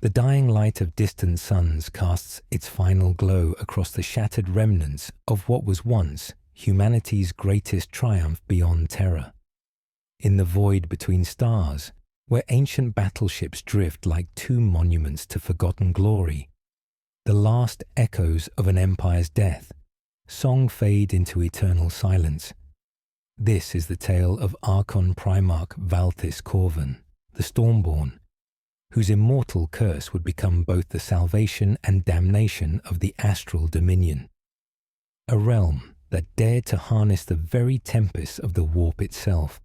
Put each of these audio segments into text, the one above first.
The dying light of distant suns casts its final glow across the shattered remnants of what was once humanity's greatest triumph beyond terror. In the void between stars, where ancient battleships drift like two monuments to forgotten glory, the last echoes of an empire's death, song fade into eternal silence. This is the tale of Archon Primarch Valthis Corvan, the Stormborn, whose immortal curse would become both the salvation and damnation of the astral dominion, a realm that dared to harness the very tempests of the warp itself.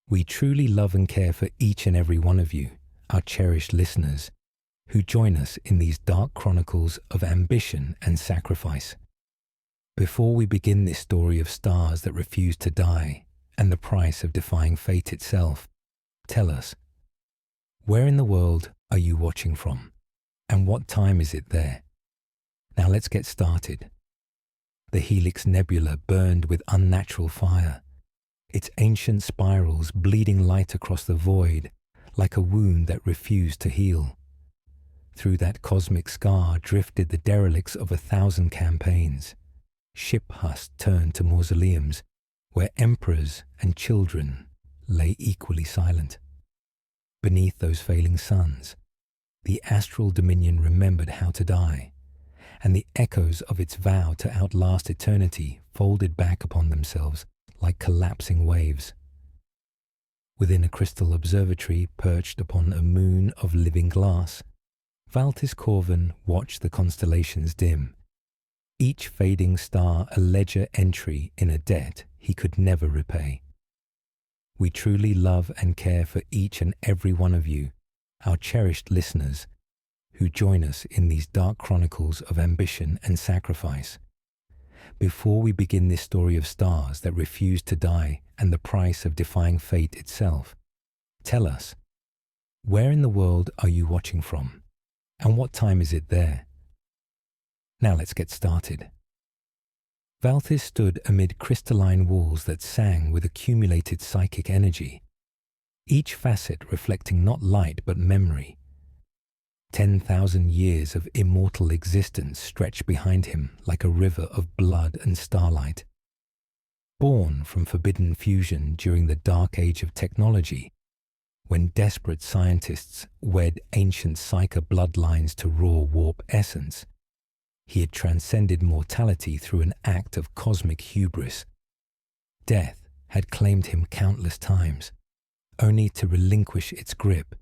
We truly love and care for each and every one of you, our cherished listeners, who join us in these dark chronicles of ambition and sacrifice. Before we begin this story of stars that refuse to die and the price of defying fate itself, tell us, where in the world are you watching from, and what time is it there? Now let's get started. The Helix Nebula burned with unnatural fire, its ancient spirals bleeding light across the void like a wound that refused to heal. Through that cosmic scar drifted the derelicts of 1,000 campaigns, ship husks turned to mausoleums where emperors and children lay equally silent. Beneath those failing suns, the astral dominion remembered how to die, and the echoes of its vow to outlast eternity folded back upon themselves like collapsing waves. Within a crystal observatory perched upon a moon of living glass, Valthis Corvan watched the constellations dim, each fading star a ledger entry in a debt he could never repay. We truly love and care for each and every one of you, our cherished listeners, who join us in these dark chronicles of ambition and sacrifice. Before we begin this story of stars that refuse to die and the price of defying fate itself, tell us, where in the world are you watching from, and what time is it there? Now let's get started. Valthis stood amid crystalline walls that sang with accumulated psychic energy, each facet reflecting not light but memory. 10,000 years of immortal existence stretched behind him like a river of blood and starlight. Born from forbidden fusion during the dark age of technology, when desperate scientists wed ancient psyker bloodlines to raw warp essence, he had transcended mortality through an act of cosmic hubris. Death had claimed him countless times, only to relinquish its grip,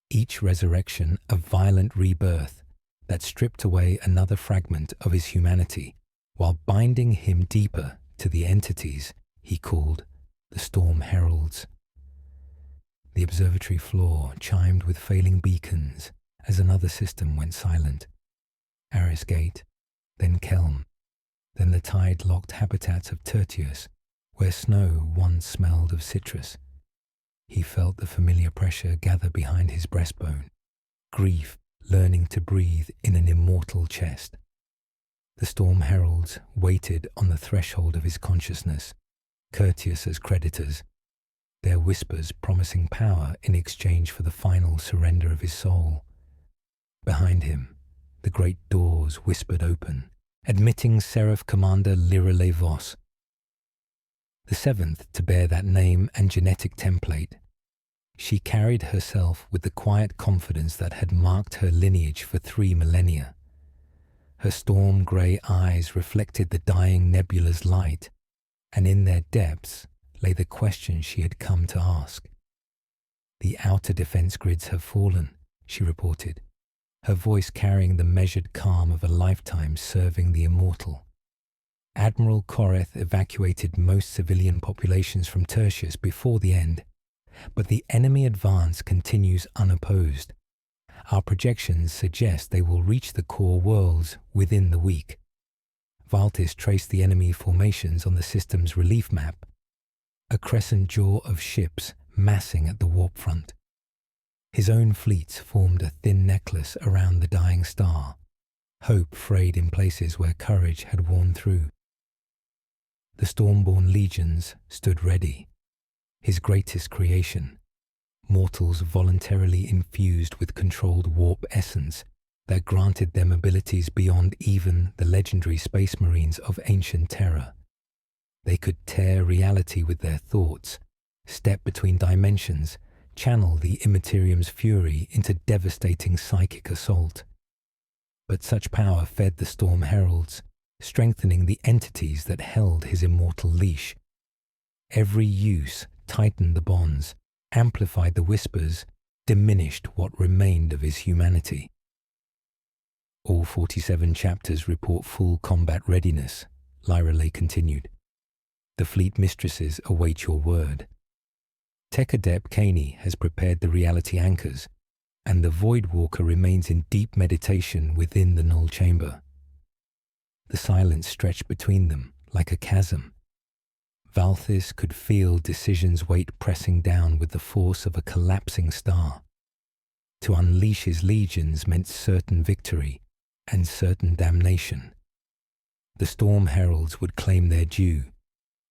each resurrection a violent rebirth that stripped away another fragment of his humanity, while binding him deeper to the entities he called the Storm Heralds. The observatory floor chimed with failing beacons as another system went silent. Aris Gate, then Kelm, then the tide-locked habitats of Tertius, where snow once smelled of citrus. He felt the familiar pressure gather behind his breastbone, grief learning to breathe in an immortal chest. The Storm Heralds waited on the threshold of his consciousness, courteous as creditors, their whispers promising power in exchange for the final surrender of his soul. Behind him, the great doors whispered open, admitting Seraph Commander Lirale Vos, the seventh to bear that name and genetic template. She carried herself with the quiet confidence that had marked her lineage for 3 millennia. Her storm-grey eyes reflected the dying nebula's light, and in their depths lay the question she had come to ask. "The outer defense grids have fallen," she reported, her voice carrying the measured calm of a lifetime serving the immortal. Admiral Koreth evacuated most civilian populations from Tertius before the end, but the enemy advance continues unopposed. Our projections suggest they will reach the core worlds within the week. Valthis traced the enemy formations on the system's relief map, a crescent jaw of ships massing at the warp front. His own fleets formed a thin necklace around the dying star, hope frayed in places where courage had worn through. The Stormborn legions stood ready, his greatest creation, mortals voluntarily infused with controlled warp essence that granted them abilities beyond even the legendary space marines of ancient Terra. They could tear reality with their thoughts, step between dimensions, channel the Immaterium's fury into devastating psychic assault. But such power fed the Storm Heralds, strengthening the entities that held his immortal leash. Every use tightened the bonds, amplified the whispers, diminished what remained of his humanity. All 47 chapters report full combat readiness, Lyra Ley continued. The fleet mistresses await your word. Tech Adept Kaney has prepared the reality anchors, and the Void Walker remains in deep meditation within the null chamber. The silence stretched between them like a chasm. Valthis could feel decision's weight pressing down with the force of a collapsing star. To unleash his legions meant certain victory and certain damnation. The Storm Heralds would claim their due,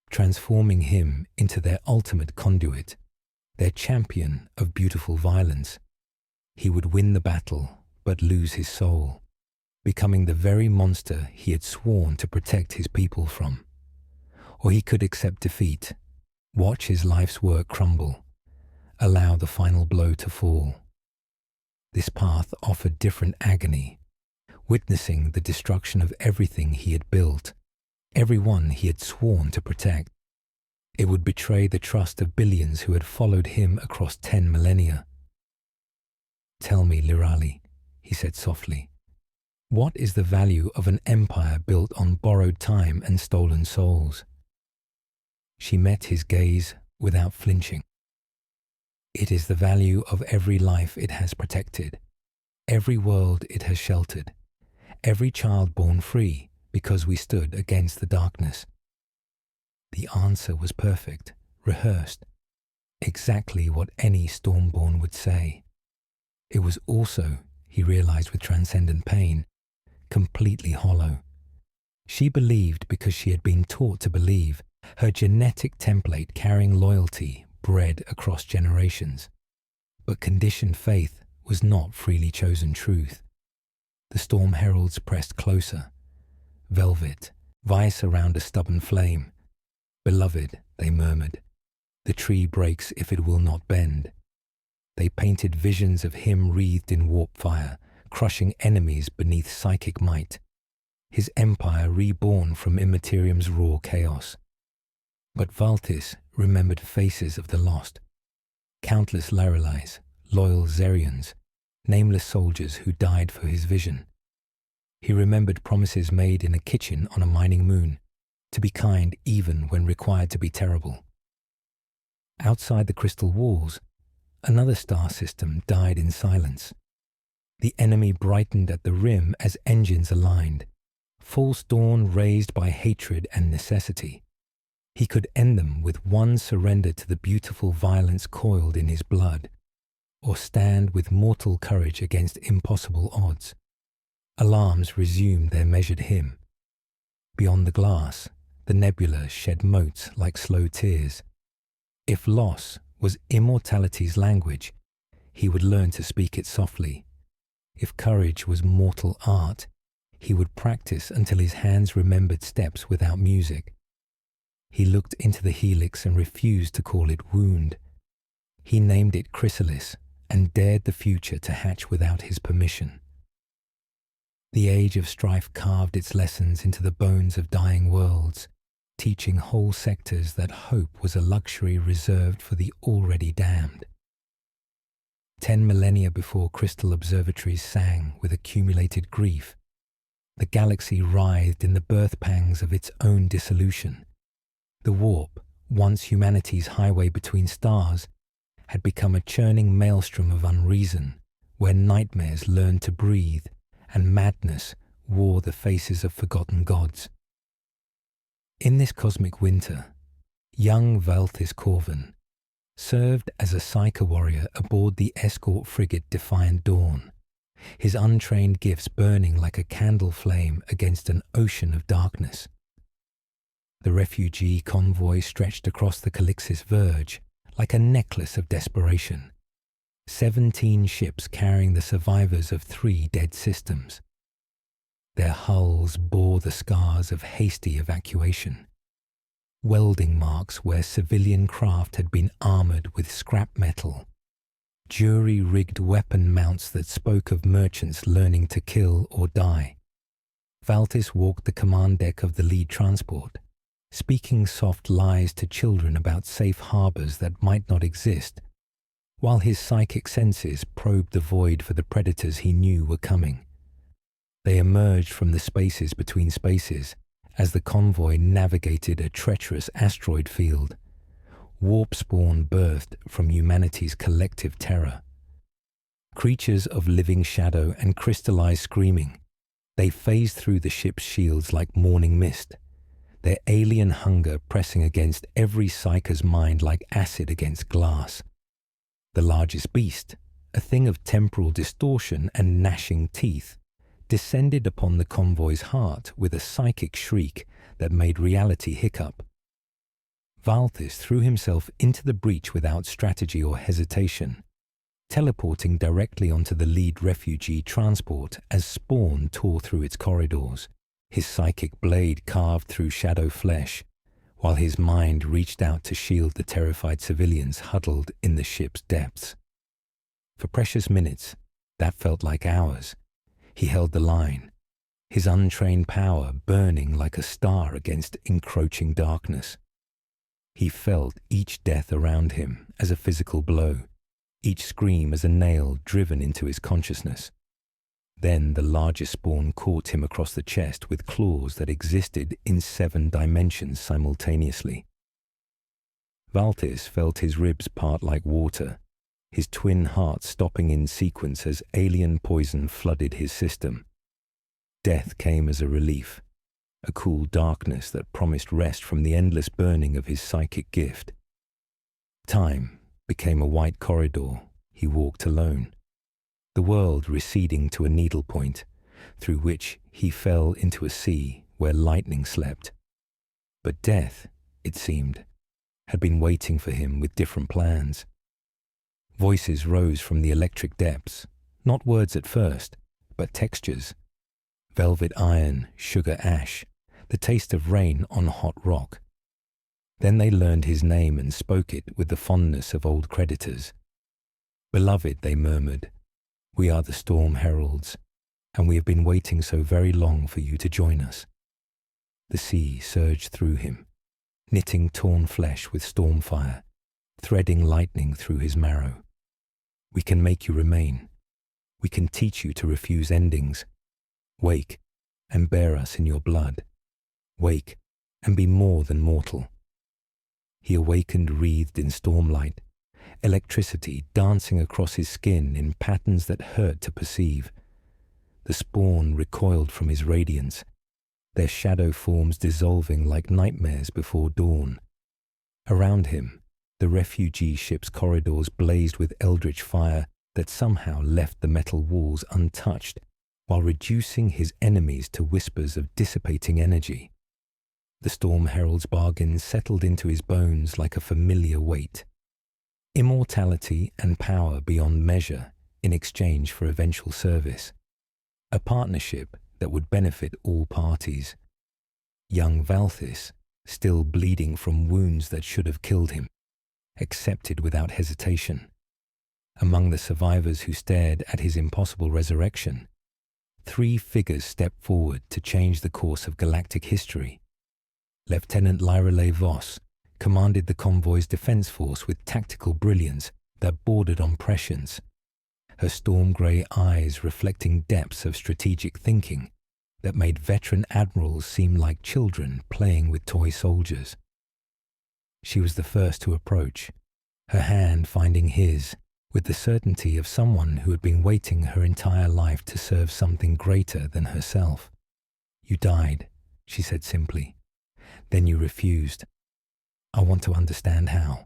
transforming him into their ultimate conduit, their champion of beautiful violence. He would win the battle, but lose his soul, becoming the very monster he had sworn to protect his people from. Or he could accept defeat, watch his life's work crumble, allow the final blow to fall. This path offered different agony, witnessing the destruction of everything he had built, everyone he had sworn to protect. It would betray the trust of billions who had followed him across 10 millennia. Tell me, Lirali, he said softly, what is the value of an empire built on borrowed time and stolen souls? She met his gaze without flinching. It is the value of every life it has protected, every world it has sheltered, every child born free because we stood against the darkness. The answer was perfect, rehearsed, exactly what any Stormborn would say. It was also, he realized with transcendent pain, completely hollow. She believed because she had been taught to believe, her genetic template carrying loyalty bred across generations. But conditioned faith was not freely chosen truth. The Storm Heralds pressed closer. Velvet, vice around a stubborn flame. Beloved, they murmured, the tree breaks if it will not bend. They painted visions of him wreathed in warp fire, crushing enemies beneath psychic might, his empire reborn from Immaterium's raw chaos. But Valtis remembered faces of the lost, countless Laralais, loyal Zerians, nameless soldiers who died for his vision. He remembered promises made in a kitchen on a mining moon, to be kind even when required to be terrible. Outside the crystal walls, another star system died in silence. The enemy brightened at the rim as engines aligned, false dawn raised by hatred and necessity. He could end them with one surrender to the beautiful violence coiled in his blood, or stand with mortal courage against impossible odds. Alarms resumed their measured hymn. Beyond the glass, the nebula shed motes like slow tears. If loss was immortality's language, he would learn to speak it softly. If courage was mortal art, he would practice until his hands remembered steps without music. He looked into the helix and refused to call it wound. He named it chrysalis and dared the future to hatch without his permission. The age of strife carved its lessons into the bones of dying worlds, teaching whole sectors that hope was a luxury reserved for the already damned. 10 millennia before crystal observatories sang with accumulated grief, the galaxy writhed in the birth pangs of its own dissolution. The warp, once humanity's highway between stars, had become a churning maelstrom of unreason, where nightmares learned to breathe and madness wore the faces of forgotten gods. In this cosmic winter, young Valthis Corvin served as a psyker warrior aboard the escort frigate Defiant Dawn, his untrained gifts burning like a candle flame against an ocean of darkness. The refugee convoy stretched across the Calixis verge like a necklace of desperation, 17 ships carrying the survivors of 3 dead systems. Their hulls bore the scars of hasty evacuation, welding marks where civilian craft had been armored with scrap metal, jury-rigged weapon mounts that spoke of merchants learning to kill or die. Valtis walked the command deck of the lead transport, speaking soft lies to children about safe harbors that might not exist, while his psychic senses probed the void for the predators he knew were coming. They emerged from the spaces between spaces as the convoy navigated a treacherous asteroid field. Warp spawn birthed from humanity's collective terror. Creatures of living shadow and crystallized screaming, they phased through the ship's shields like morning mist, their alien hunger pressing against every psyker's mind like acid against glass. The largest beast, a thing of temporal distortion and gnashing teeth, descended upon the convoy's heart with a psychic shriek that made reality hiccup. Valtis threw himself into the breach without strategy or hesitation, teleporting directly onto the lead refugee transport as spawn tore through its corridors, his psychic blade carved through shadow flesh, while his mind reached out to shield the terrified civilians huddled in the ship's depths. For precious minutes, that felt like hours, he held the line, his untrained power burning like a star against encroaching darkness. He felt each death around him as a physical blow, each scream as a nail driven into his consciousness. Then the largest spawn caught him across the chest with claws that existed in 7 dimensions simultaneously. Valtis felt his ribs part like water, his twin hearts stopping in sequence as alien poison flooded his system. Death came as a relief, a cool darkness that promised rest from the endless burning of his psychic gift. Time became a white corridor. He walked alone, the world receding to a needlepoint, through which he fell into a sea where lightning slept. But death, it seemed, had been waiting for him with different plans. Voices rose from the electric depths, not words at first, but textures. Velvet iron, sugar ash, the taste of rain on hot rock. Then they learned his name and spoke it with the fondness of old creditors. Beloved, they murmured, we are the storm heralds, and we have been waiting so very long for you to join us. The sea surged through him, knitting torn flesh with storm fire, threading lightning through his marrow. We can make you remain. We can teach you to refuse endings. Wake and bear us in your blood. Wake and be more than mortal. He awakened wreathed in stormlight, electricity dancing across his skin in patterns that hurt to perceive. The spawn recoiled from his radiance, their shadow forms dissolving like nightmares before dawn. Around him, the refugee ship's corridors blazed with eldritch fire that somehow left the metal walls untouched, while reducing his enemies to whispers of dissipating energy. The Storm Herald's bargain settled into his bones like a familiar weight. Immortality and power beyond measure in exchange for eventual service. A partnership that would benefit all parties. Young Valtis, still bleeding from wounds that should have killed him, accepted without hesitation. Among the survivors who stared at his impossible resurrection, 3 figures stepped forward to change the course of galactic history. Lieutenant Lyrelei Voss commanded the convoy's defense force with tactical brilliance that bordered on prescience, her storm-grey eyes reflecting depths of strategic thinking that made veteran admirals seem like children playing with toy soldiers. She was the first to approach, her hand finding his with the certainty of someone who had been waiting her entire life to serve something greater than herself. You died, she said simply. Then you refused. I want to understand how.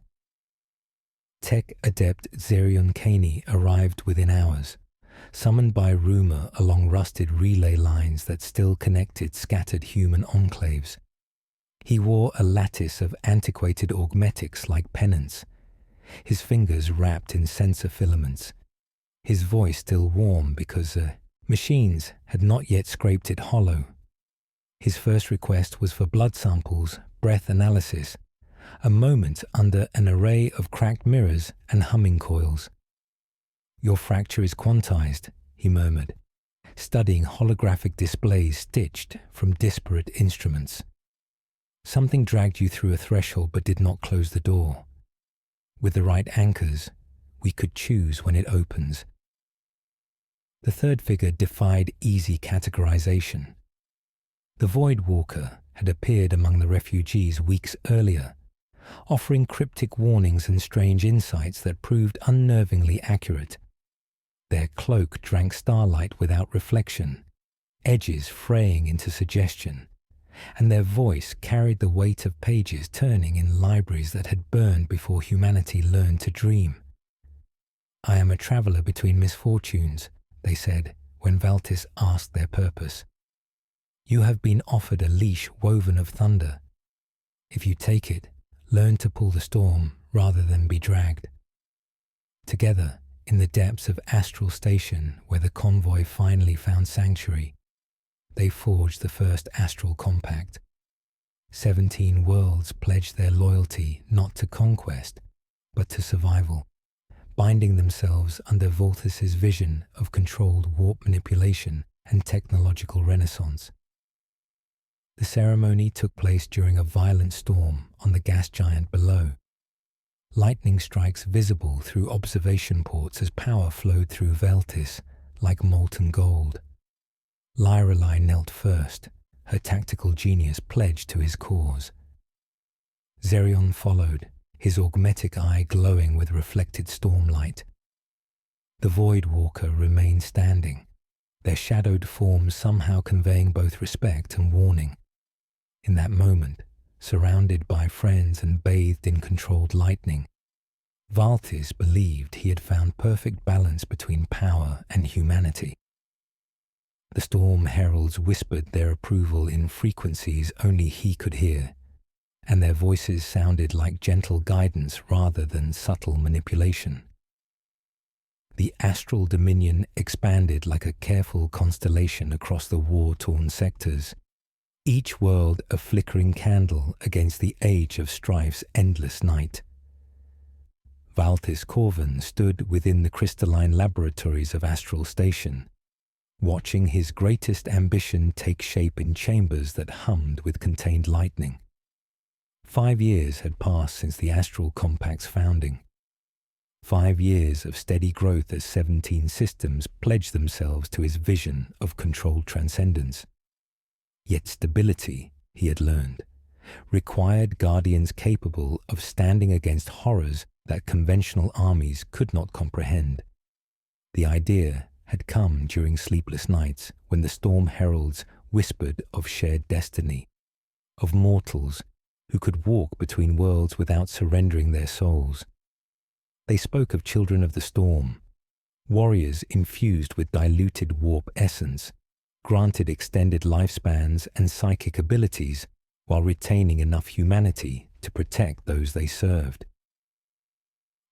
Tech adept Zerion Kaney arrived within hours, summoned by rumor along rusted relay lines that still connected scattered human enclaves. He wore a lattice of antiquated augmetics like pennants, his fingers wrapped in sensor filaments, his voice still warm because machines had not yet scraped it hollow. His first request was for blood samples, breath analysis, a moment under an array of cracked mirrors and humming coils. "Your fracture is quantized," he murmured, studying holographic displays stitched from disparate instruments. "Something dragged you through a threshold but did not close the door. With the right anchors, we could choose when it opens." The third figure defied easy categorization. The Void Walker had appeared among the refugees weeks earlier, offering cryptic warnings and strange insights that proved unnervingly accurate. Their cloak drank starlight without reflection, edges fraying into suggestion, and their voice carried the weight of pages turning in libraries that had burned before humanity learned to dream. "I am a traveler between misfortunes," they said when Valtis asked their purpose. "You have been offered a leash woven of thunder. If you take it, learn to pull the storm rather than be dragged." Together, in the depths of Astral Station where the convoy finally found sanctuary, they forged the first Astral Compact. 17 worlds pledged their loyalty not to conquest, but to survival, binding themselves under Volthus's vision of controlled warp manipulation and technological renaissance. The ceremony took place during a violent storm on the gas giant below. Lightning strikes visible through observation ports as power flowed through Veltis like molten gold. Lyrelai knelt first, her tactical genius pledged to his cause. Zerion followed, his augmetic eye glowing with reflected stormlight. The Void Walker remained standing, their shadowed forms somehow conveying both respect and warning. In that moment, surrounded by friends and bathed in controlled lightning, Valtis believed he had found perfect balance between power and humanity. The storm heralds whispered their approval in frequencies only he could hear, and their voices sounded like gentle guidance rather than subtle manipulation. The astral dominion expanded like a careful constellation across the war-torn sectors, each world a flickering candle against the age of strife's endless night. Valtis Corvin stood within the crystalline laboratories of Astral Station, watching his greatest ambition take shape in chambers that hummed with contained lightning. 5 years had passed since the Astral Compact's founding. 5 years of steady growth as 17 systems pledged themselves to his vision of controlled transcendence. Yet stability, he had learned, required guardians capable of standing against horrors that conventional armies could not comprehend. The idea had come during sleepless nights when the storm heralds whispered of shared destiny, of mortals who could walk between worlds without surrendering their souls. They spoke of children of the storm, warriors infused with diluted warp essence, granted extended lifespans and psychic abilities while retaining enough humanity to protect those they served.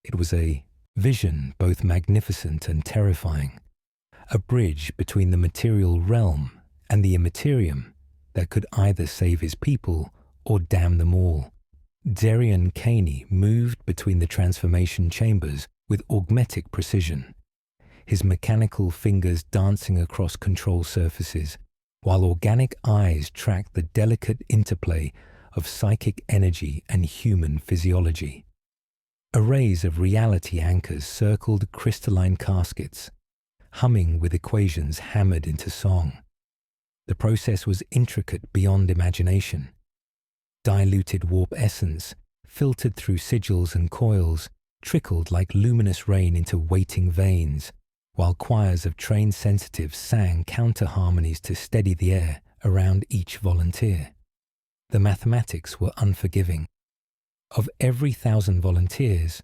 It was a vision both magnificent and terrifying, a bridge between the material realm and the immaterium that could either save his people or damn them all. Zerion Caney moved between the transformation chambers with augmetic precision, his mechanical fingers dancing across control surfaces, while organic eyes tracked the delicate interplay of psychic energy and human physiology. Arrays of reality anchors circled crystalline caskets, humming with equations hammered into song. The process was intricate beyond imagination. Diluted warp essence, filtered through sigils and coils, trickled like luminous rain into waiting veins, while choirs of trained sensitives sang counter-harmonies to steady the air around each volunteer. The mathematics were unforgiving. Of every 1,000 volunteers,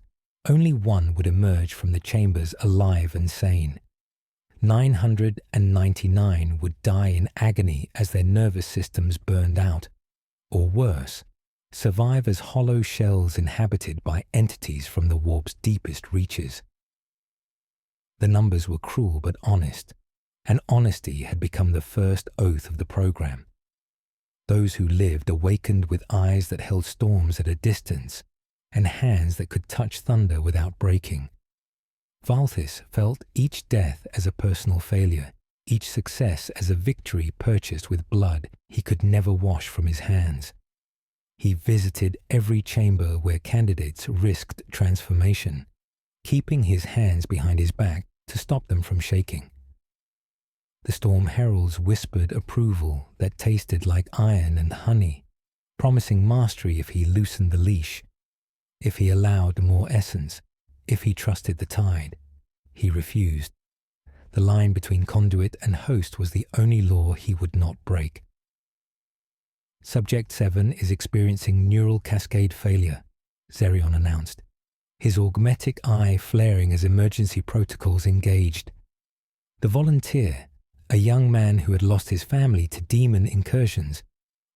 only one would emerge from the chambers alive and sane. 999 would die in agony as their nervous systems burned out, or worse, survive as hollow shells inhabited by entities from the warp's deepest reaches. The numbers were cruel but honest, and honesty had become the first oath of the program. Those who lived awakened with eyes that held storms at a distance and hands that could touch thunder without breaking. Valthis felt each death as a personal failure, each success as a victory purchased with blood he could never wash from his hands. He visited every chamber where candidates risked transformation, keeping his hands behind his back to stop them from shaking. The Storm Heralds whispered approval that tasted like iron and honey, promising mastery if he loosened the leash, if he allowed more essence, if he trusted the tide. He refused. The line between conduit and host was the only law he would not break. Subject 7 is experiencing neural cascade failure, Zerion announced, his augmetic eye flaring as emergency protocols engaged. The volunteer, a young man who had lost his family to demon incursions,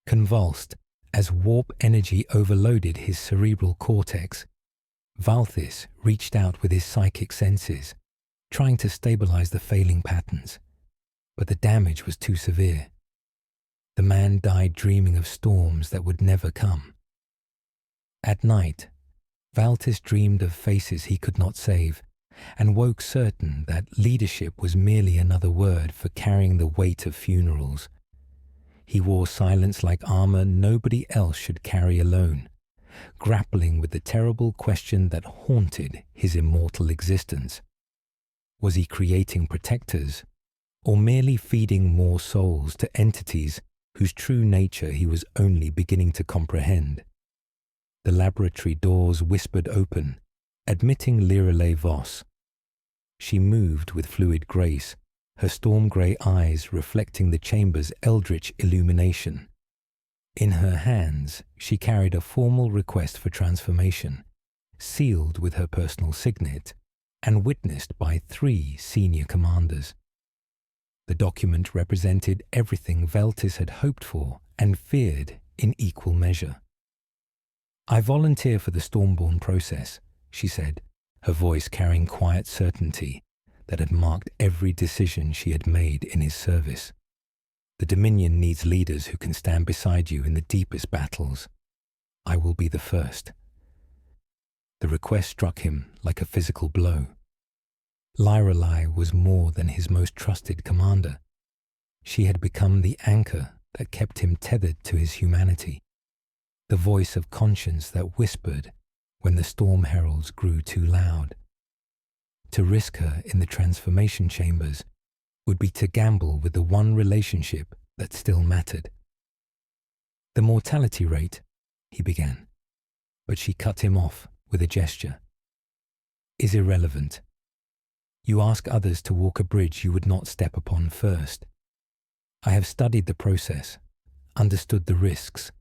convulsed as warp energy overloaded his cerebral cortex. Valthis reached out with his psychic senses, trying to stabilize the failing patterns, but the damage was too severe. The man died dreaming of storms that would never come. At night, Valthis dreamed of faces he could not save, and woke certain that leadership was merely another word for carrying the weight of funerals. He wore silence like armor nobody else should carry alone, grappling with the terrible question that haunted his immortal existence. Was he creating protectors, or merely feeding more souls to entities whose true nature he was only beginning to comprehend? The laboratory doors whispered open, admitting Lirelei Voss. She moved with fluid grace, her storm-grey eyes reflecting the chamber's eldritch illumination. In her hands, she carried a formal request for transformation, sealed with her personal signet, and witnessed by 3 senior commanders. The document represented everything Valthis had hoped for and feared in equal measure. "I volunteer for the Stormborn process," she said, her voice carrying quiet certainty that had marked every decision she had made in his service. "The Dominion needs leaders who can stand beside you in the deepest battles. I will be the first." The request struck him like a physical blow. Lirelei was more than his most trusted commander. She had become the anchor that kept him tethered to his humanity, the voice of conscience that whispered when the storm heralds grew too loud. To risk her in the transformation chambers would be to gamble with the one relationship that still mattered. "The mortality rate," he began, but she cut him off with a gesture, "is irrelevant. You ask others to walk a bridge you would not step upon first. I have studied the process, understood the risks,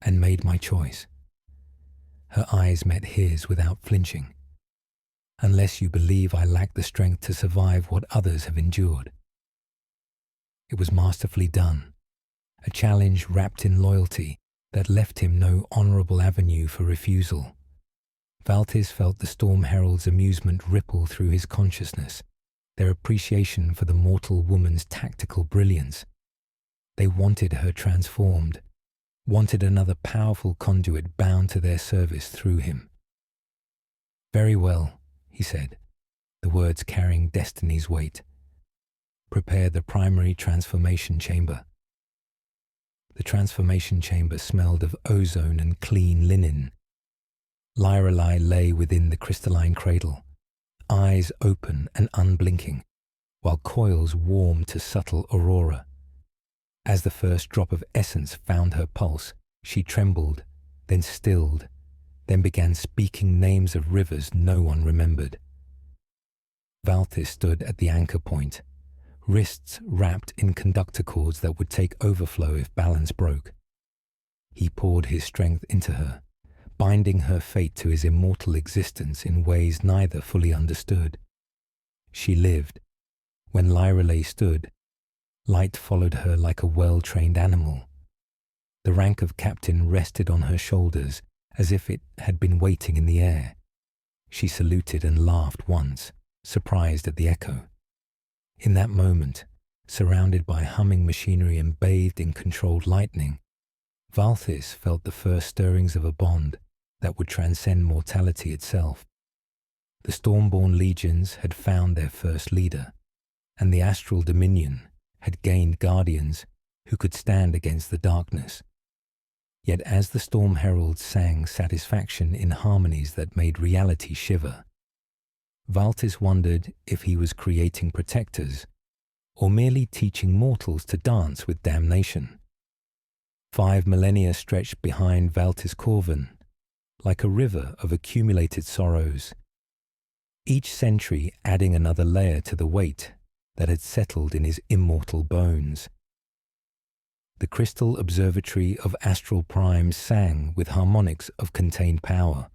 and made my choice." Her eyes met his without flinching. "Unless you believe I lack the strength to survive what others have endured." It was masterfully done, a challenge wrapped in loyalty that left him no honorable avenue for refusal. Valthis felt the Storm Herald's amusement ripple through his consciousness, their appreciation for the mortal woman's tactical brilliance. They wanted her transformed, wanted another powerful conduit bound to their service through him. "Very well," he said, the words carrying destiny's weight. "Prepare the primary transformation chamber." The transformation chamber smelled of ozone and clean linen. Lirelei lay within the crystalline cradle, eyes open and unblinking, while coils warmed to subtle aurora. As the first drop of essence found her pulse, she trembled, then stilled, then began speaking names of rivers no one remembered. Valthis stood at the anchor point, wrists wrapped in conductor cords that would take overflow if balance broke. He poured his strength into her, binding her fate to his immortal existence in ways neither fully understood. She lived. When Lirelei stood, light followed her like a well-trained animal. The rank of captain rested on her shoulders as if it had been waiting in the air. She saluted and laughed once, surprised at the echo. In that moment, surrounded by humming machinery and bathed in controlled lightning, Valthis felt the first stirrings of a bond that would transcend mortality itself. The Stormborn legions had found their first leader, and the astral dominion had gained guardians who could stand against the darkness. Yet as the storm heralds sang satisfaction in harmonies that made reality shiver, Valthis wondered if he was creating protectors or merely teaching mortals to dance with damnation. 5 millennia stretched behind Valthis Corvin, like a river of accumulated sorrows, each century adding another layer to the weight that had settled in his immortal bones. The crystal observatory of astral primes sang with harmonics of contained power,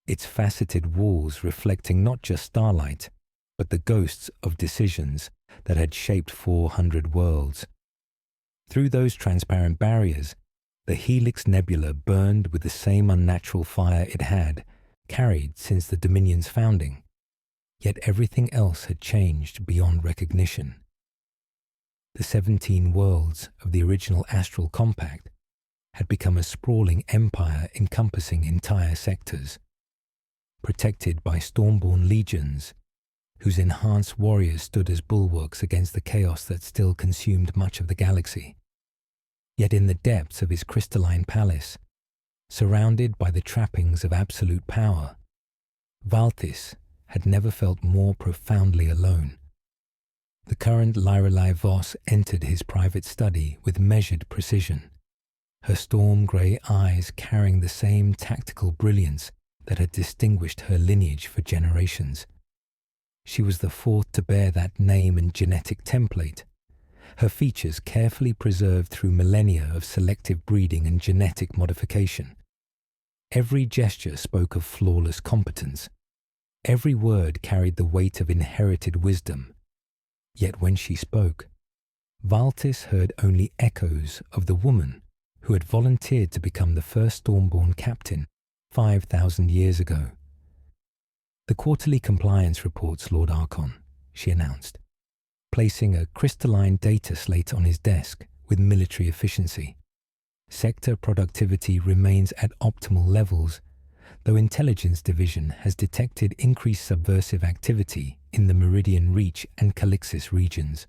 its faceted walls reflecting not just starlight, but the ghosts of decisions that had shaped 400 worlds. Through those transparent barriers, the Helix Nebula burned with the same unnatural fire it had carried since the Dominion's founding, yet everything else had changed beyond recognition. The 17 worlds of the original Astral Compact had become a sprawling empire encompassing entire sectors, protected by Stormborn legions, whose enhanced warriors stood as bulwarks against the chaos that still consumed much of the galaxy. Yet in the depths of his crystalline palace, surrounded by the trappings of absolute power, Valthis had never felt more profoundly alone. The current Lyrelai Voss entered his private study with measured precision, her storm-grey eyes carrying the same tactical brilliance that had distinguished her lineage for generations. She was the fourth to bear that name and genetic template, her features carefully preserved through millennia of selective breeding and genetic modification. Every gesture spoke of flawless competence. Every word carried the weight of inherited wisdom. Yet when she spoke, Valthis heard only echoes of the woman who had volunteered to become the first Stormborn captain 5,000 years ago. "The quarterly compliance reports, Lord Archon," she announced, placing a crystalline data slate on his desk with military efficiency. "Sector productivity remains at optimal levels, though Intelligence Division has detected increased subversive activity in the Meridian Reach and Calixis regions."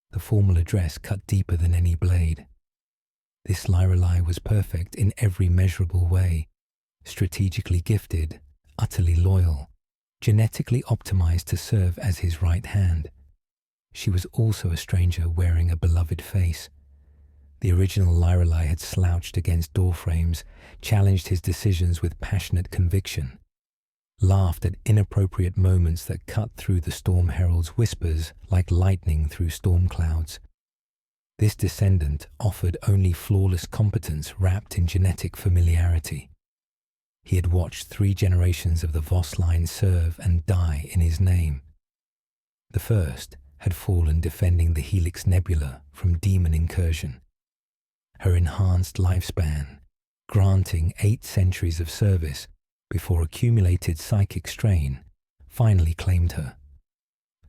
The formal address cut deeper than any blade. This Lyrelai was perfect in every measurable way, strategically gifted, utterly loyal, genetically optimized to serve as his right hand. She was also a stranger wearing a beloved face. The original Lyrelai had slouched against doorframes, challenged his decisions with passionate conviction, laughed at inappropriate moments that cut through the storm herald's whispers like lightning through storm clouds. This descendant offered only flawless competence wrapped in genetic familiarity. He had watched 3 generations of the Voss line serve and die in his name. The first had fallen defending the Helix Nebula from demon incursion. Her enhanced lifespan, granting 8 centuries of service before accumulated psychic strain, finally claimed her.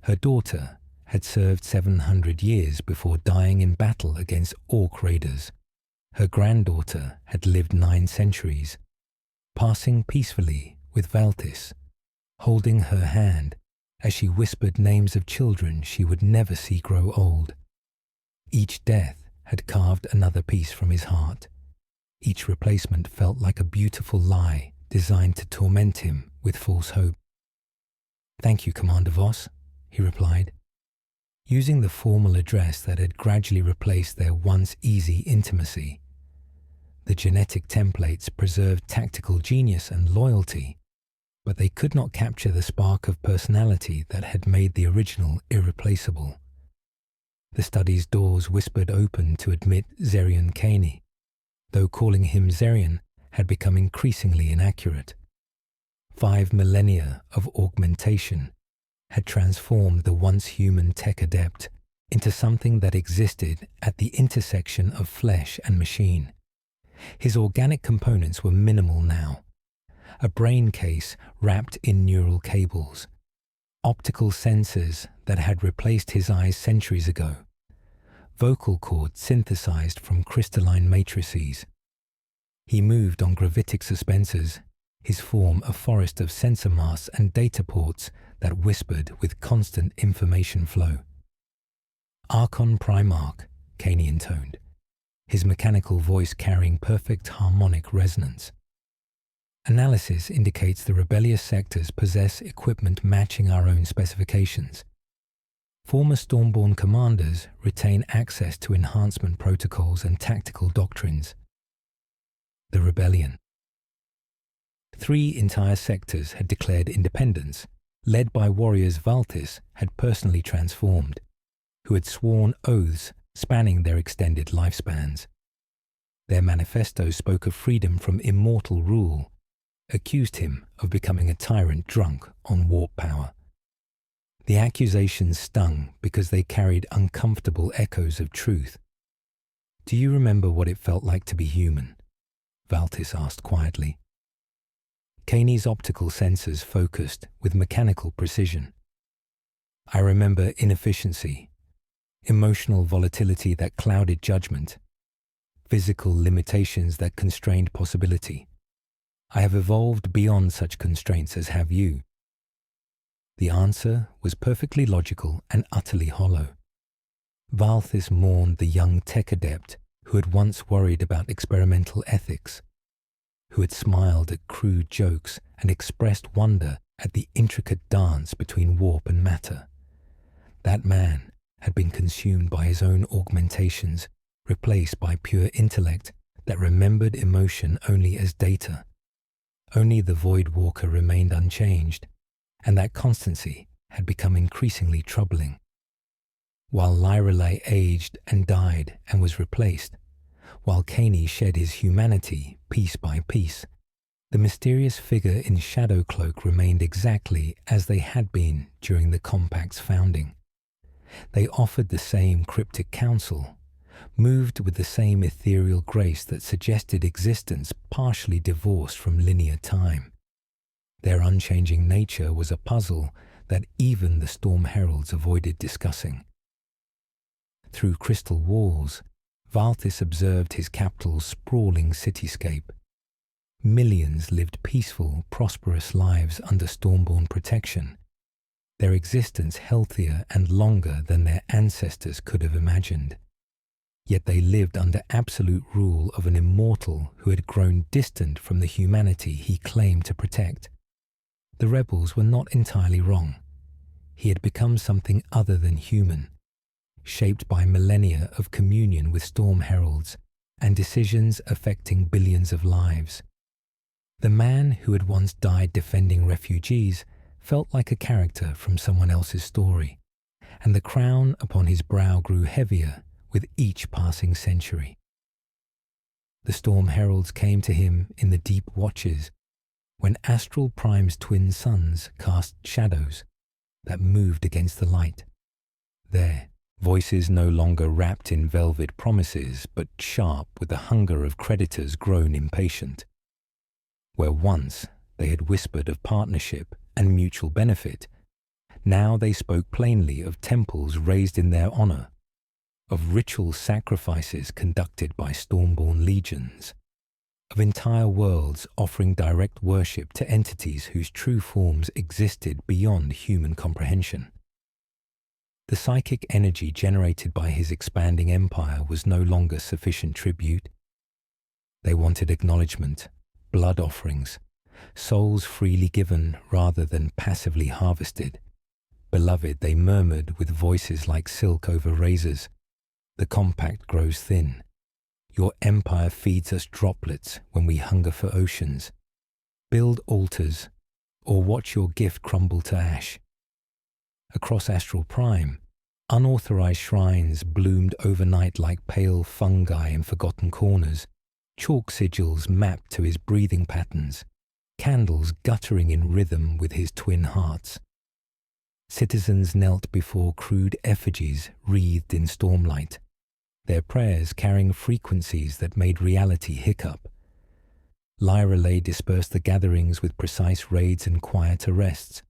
Her daughter had served 700 years before dying in battle against Orc raiders. Her granddaughter had lived 9 centuries, passing peacefully with Valthis, holding her hand as she whispered names of children she would never see grow old. Each death had carved another piece from his heart. Each replacement felt like a beautiful lie designed to torment him with false hope. "Thank you, Commander Voss," he replied, using the formal address that had gradually replaced their once easy intimacy. The genetic templates preserved tactical genius and loyalty, but they could not capture the spark of personality that had made the original irreplaceable. The study's doors whispered open to admit Zerion Caney, though calling him Zerion had become increasingly inaccurate. 5 millennia of augmentation had transformed the once human tech adept into something that existed at the intersection of flesh and machine. His organic components were minimal now. A brain case wrapped in neural cables, optical sensors that had replaced his eyes centuries ago, vocal cords synthesized from crystalline matrices. He moved on gravitic suspensors, his form a forest of sensor masts and data ports that whispered with constant information flow. Archon Primarch, Caney intoned, his mechanical voice carrying perfect harmonic resonance. Analysis indicates the rebellious sectors possess equipment matching our own specifications. Former Stormborn commanders retain access to enhancement protocols and tactical doctrines. The rebellion. 3 entire sectors had declared independence, led by warriors Valtis had personally transformed, who had sworn oaths spanning their extended lifespans. Their manifesto spoke of freedom from immortal rule, accused him of becoming a tyrant drunk on warp power. The accusations stung because they carried uncomfortable echoes of truth. "Do you remember what it felt like to be human?" Valtis asked quietly. Caney's optical sensors focused with mechanical precision. "I remember inefficiency, emotional volatility that clouded judgment, physical limitations that constrained possibility. I have evolved beyond such constraints as have you." The answer was perfectly logical and utterly hollow. Valthis mourned the young tech adept who had once worried about experimental ethics, who had smiled at crude jokes and expressed wonder at the intricate dance between warp and matter. That man had been consumed by his own augmentations, replaced by pure intellect that remembered emotion only as data. Only the Void Walker remained unchanged, and that constancy had become increasingly troubling. While Lyrelay aged and died and was replaced, while Caney shed his humanity piece by piece, the mysterious figure in Shadow Cloak remained exactly as they had been during the Compact's founding. They offered the same cryptic counsel, moved with the same ethereal grace that suggested existence partially divorced from linear time. Their unchanging nature was a puzzle that even the Storm Heralds avoided discussing. Through crystal walls, Valthis observed his capital's sprawling cityscape. Millions lived peaceful, prosperous lives under Stormborn protection, their existence healthier and longer than their ancestors could have imagined. Yet they lived under absolute rule of an immortal who had grown distant from the humanity he claimed to protect. The rebels were not entirely wrong. He had become something other than human, shaped by millennia of communion with Storm Heralds and decisions affecting billions of lives. The man who had once died defending refugees felt like a character from someone else's story, and the crown upon his brow grew heavier with each passing century. The Storm Heralds came to him in the deep watches, when Astral Prime's twin suns cast shadows that moved against the light. There, voices no longer wrapped in velvet promises, but sharp with the hunger of creditors grown impatient. Where once they had whispered of partnership and mutual benefit, now they spoke plainly of temples raised in their honor, of ritual sacrifices conducted by Stormborn legions, of entire worlds offering direct worship to entities whose true forms existed beyond human comprehension. The psychic energy generated by his expanding empire was no longer sufficient tribute. They wanted acknowledgement, blood offerings, souls freely given rather than passively harvested. Beloved, they murmured with voices like silk over razors. The compact grows thin. Your empire feeds us droplets when we hunger for oceans. Build altars, or watch your gift crumble to ash. Across Astral Prime, unauthorized shrines bloomed overnight like pale fungi in forgotten corners, chalk sigils mapped to his breathing patterns, candles guttering in rhythm with his twin hearts. Citizens knelt before crude effigies wreathed in stormlight, their prayers carrying frequencies that made reality hiccup. Lyra Lay dispersed the gatherings with precise raids and quiet arrests,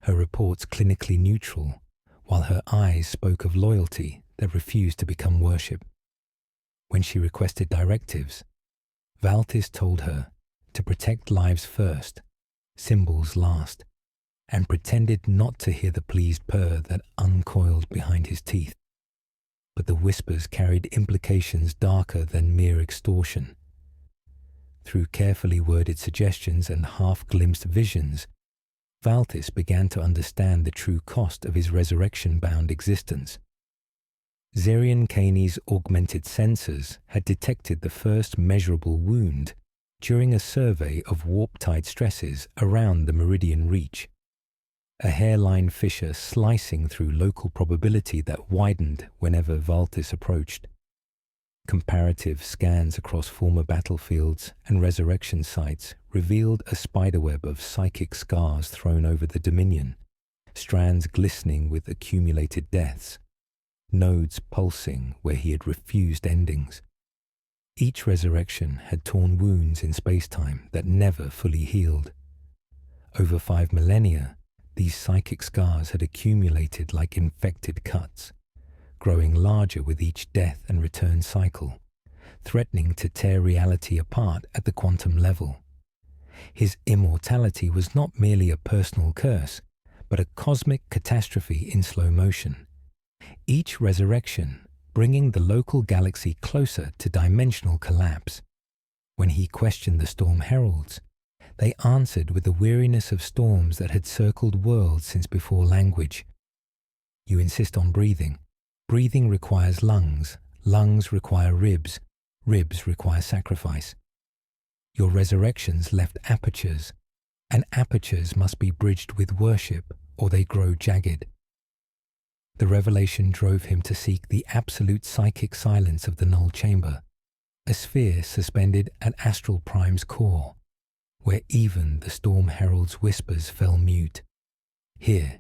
her reports clinically neutral, while her eyes spoke of loyalty that refused to become worship. When she requested directives, Valtis told her to protect lives first, symbols last, and pretended not to hear the pleased purr that uncoiled behind his teeth. But the whispers carried implications darker than mere extortion. Through carefully worded suggestions and half-glimpsed visions, Valtis began to understand the true cost of his resurrection-bound existence. Zerion Kaney's augmented sensors had detected the first measurable wound during a survey of warp-tide stresses around the Meridian Reach, a hairline fissure slicing through local probability that widened whenever Valtis approached. Comparative scans across former battlefields and resurrection sites revealed a spiderweb of psychic scars thrown over the Dominion, strands glistening with accumulated deaths, nodes pulsing where he had refused endings. Each resurrection had torn wounds in space-time that never fully healed. Over 5 millennia, these psychic scars had accumulated like infected cuts, growing larger with each death and return cycle, threatening to tear reality apart at the quantum level. His immortality was not merely a personal curse, but a cosmic catastrophe in slow motion. Each resurrection bringing the local galaxy closer to dimensional collapse. When he questioned the Storm Heralds, they answered with the weariness of storms that had circled worlds since before language. You insist on breathing. Breathing requires lungs. Lungs require ribs. Ribs require sacrifice. Your resurrections left apertures, and apertures must be bridged with worship, or they grow jagged. The revelation drove him to seek the absolute psychic silence of the null chamber, a sphere suspended at Astral Prime's core, where even the Storm Herald's whispers fell mute. Here,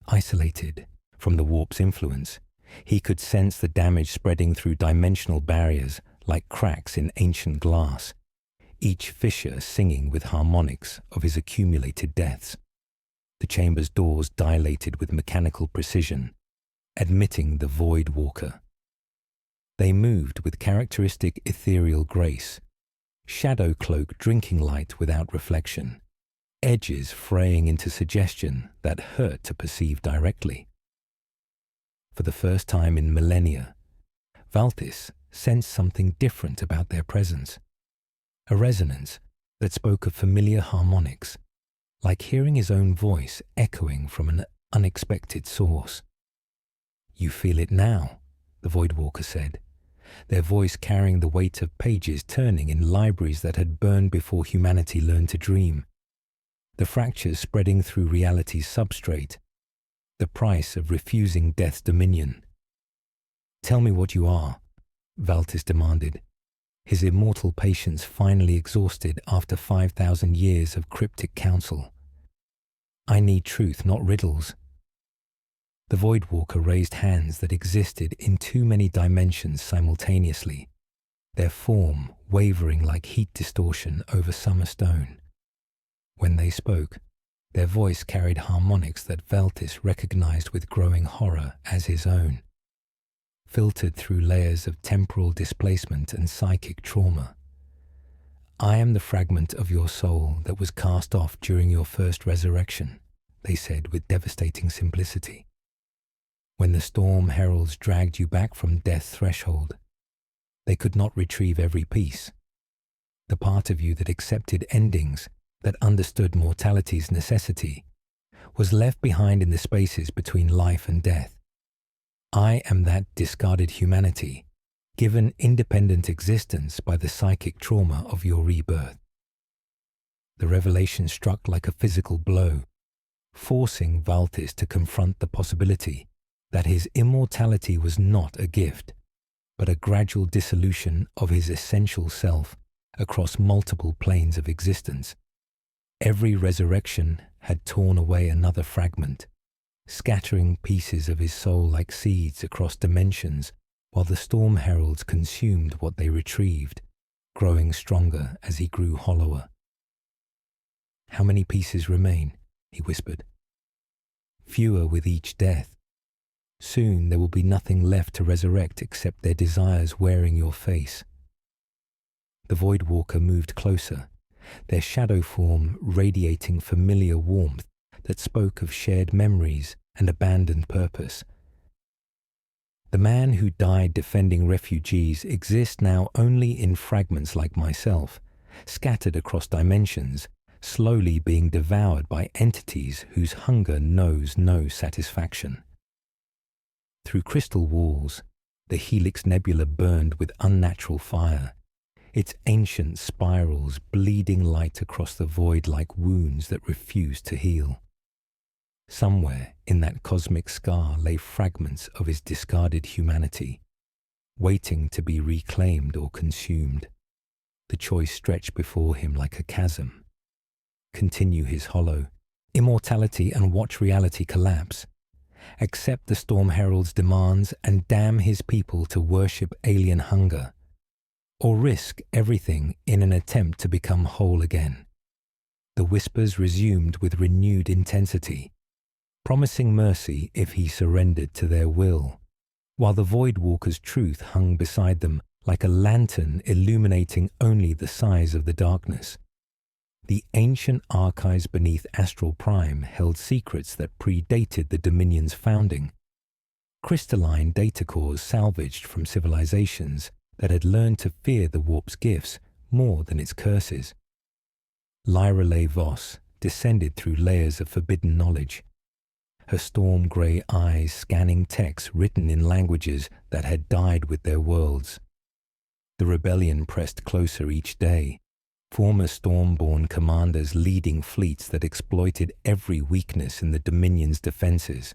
isolated from the warp's influence, he could sense the damage spreading through dimensional barriers like cracks in ancient glass, each fissure singing with harmonics of his accumulated deaths. The chamber's doors dilated with mechanical precision, admitting the Void Walker. They moved with characteristic ethereal grace, shadow cloak drinking light without reflection, edges fraying into suggestion that hurt to perceive directly. For the first time in millennia, Valtis sensed something different about their presence, a resonance that spoke of familiar harmonics, like hearing his own voice echoing from an unexpected source. "You feel it now," the Voidwalker said, their voice carrying the weight of pages turning in libraries that had burned before humanity learned to dream. The fractures spreading through reality's substrate, the price of refusing death's dominion. "Tell me what you are," Valtis demanded, his immortal patience finally exhausted after 5,000 years of cryptic counsel. "I need truth, not riddles." The Voidwalker raised hands that existed in too many dimensions simultaneously, their form wavering like heat distortion over summer stone. When they spoke, their voice carried harmonics that Valtis recognized with growing horror as his own, filtered through layers of temporal displacement and psychic trauma. "I am the fragment of your soul that was cast off during your first resurrection," they said with devastating simplicity. "When the Storm Heralds dragged you back from death's threshold, they could not retrieve every piece. The part of you that accepted endings, that understood mortality's necessity, was left behind in the spaces between life and death. I am that discarded humanity, given independent existence by the psychic trauma of your rebirth." The revelation struck like a physical blow, forcing Valtis to confront the possibility that his immortality was not a gift, but a gradual dissolution of his essential self across multiple planes of existence. Every resurrection had torn away another fragment, scattering pieces of his soul like seeds across dimensions, while the storm heralds consumed what they retrieved, growing stronger as he grew hollower. "How many pieces remain?" he whispered. "Fewer with each death. Soon there will be nothing left to resurrect except their desires wearing your face." The Void Walker moved closer, their shadow form radiating familiar warmth that spoke of shared memories and abandoned purpose. "The man who died defending refugees exists now only in fragments like myself, scattered across dimensions, slowly being devoured by entities whose hunger knows no satisfaction." Through crystal walls, the Helix Nebula burned with unnatural fire, its ancient spirals bleeding light across the void like wounds that refused to heal. Somewhere in that cosmic scar lay fragments of his discarded humanity, waiting to be reclaimed or consumed. The choice stretched before him like a chasm. Continue his hollow, immortality, and watch reality collapse. Accept the Storm Herald's demands and damn his people to worship alien hunger, or risk everything in an attempt to become whole again. The whispers resumed with renewed intensity, promising mercy if he surrendered to their will, while the Void Walker's truth hung beside them like a lantern illuminating only the size of the darkness. The ancient archives beneath Astral Prime held secrets that predated the Dominion's founding, crystalline data cores salvaged from civilizations that had learned to fear the warp's gifts more than its curses. Lyra Le Vos descended through layers of forbidden knowledge, her storm-grey eyes scanning texts written in languages that had died with their worlds. The rebellion pressed closer each day, former Stormborn commanders leading fleets that exploited every weakness in the Dominion's defenses,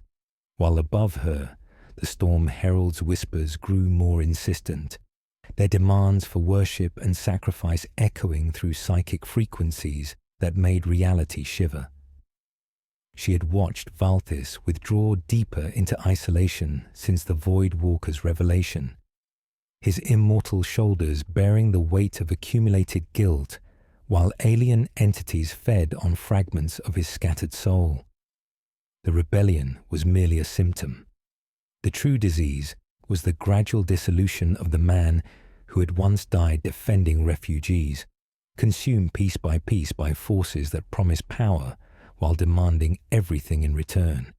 while above her, the Storm Herald's whispers grew more insistent, their demands for worship and sacrifice echoing through psychic frequencies that made reality shiver. She had watched Valthis withdraw deeper into isolation since the Void Walker's revelation, his immortal shoulders bearing the weight of accumulated guilt, while alien entities fed on fragments of his scattered soul. The rebellion was merely a symptom. The true disease was the gradual dissolution of the man who had once died defending refugees, consumed piece by forces that promised power while demanding everything in return.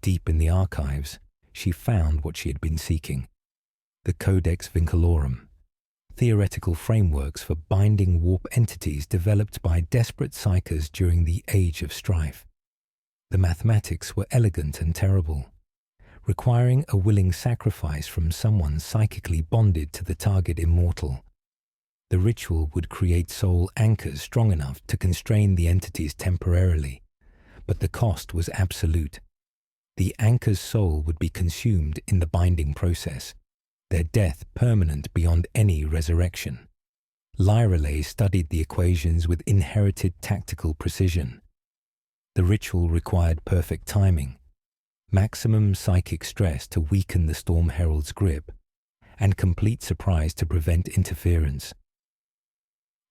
Deep in the archives, she found what she had been seeking: the Codex Vincalorum, theoretical frameworks for binding warp entities developed by desperate psychers during the Age of Strife. The mathematics were elegant and terrible, requiring a willing sacrifice from someone psychically bonded to the target immortal. The ritual would create soul anchors strong enough to constrain the entities temporarily, but the cost was absolute. The anchor's soul would be consumed in the binding process, their death permanent beyond any resurrection. Lyrale studied the equations with inherited tactical precision. The ritual required perfect timing, maximum psychic stress to weaken the Storm Herald's grip, and complete surprise to prevent interference.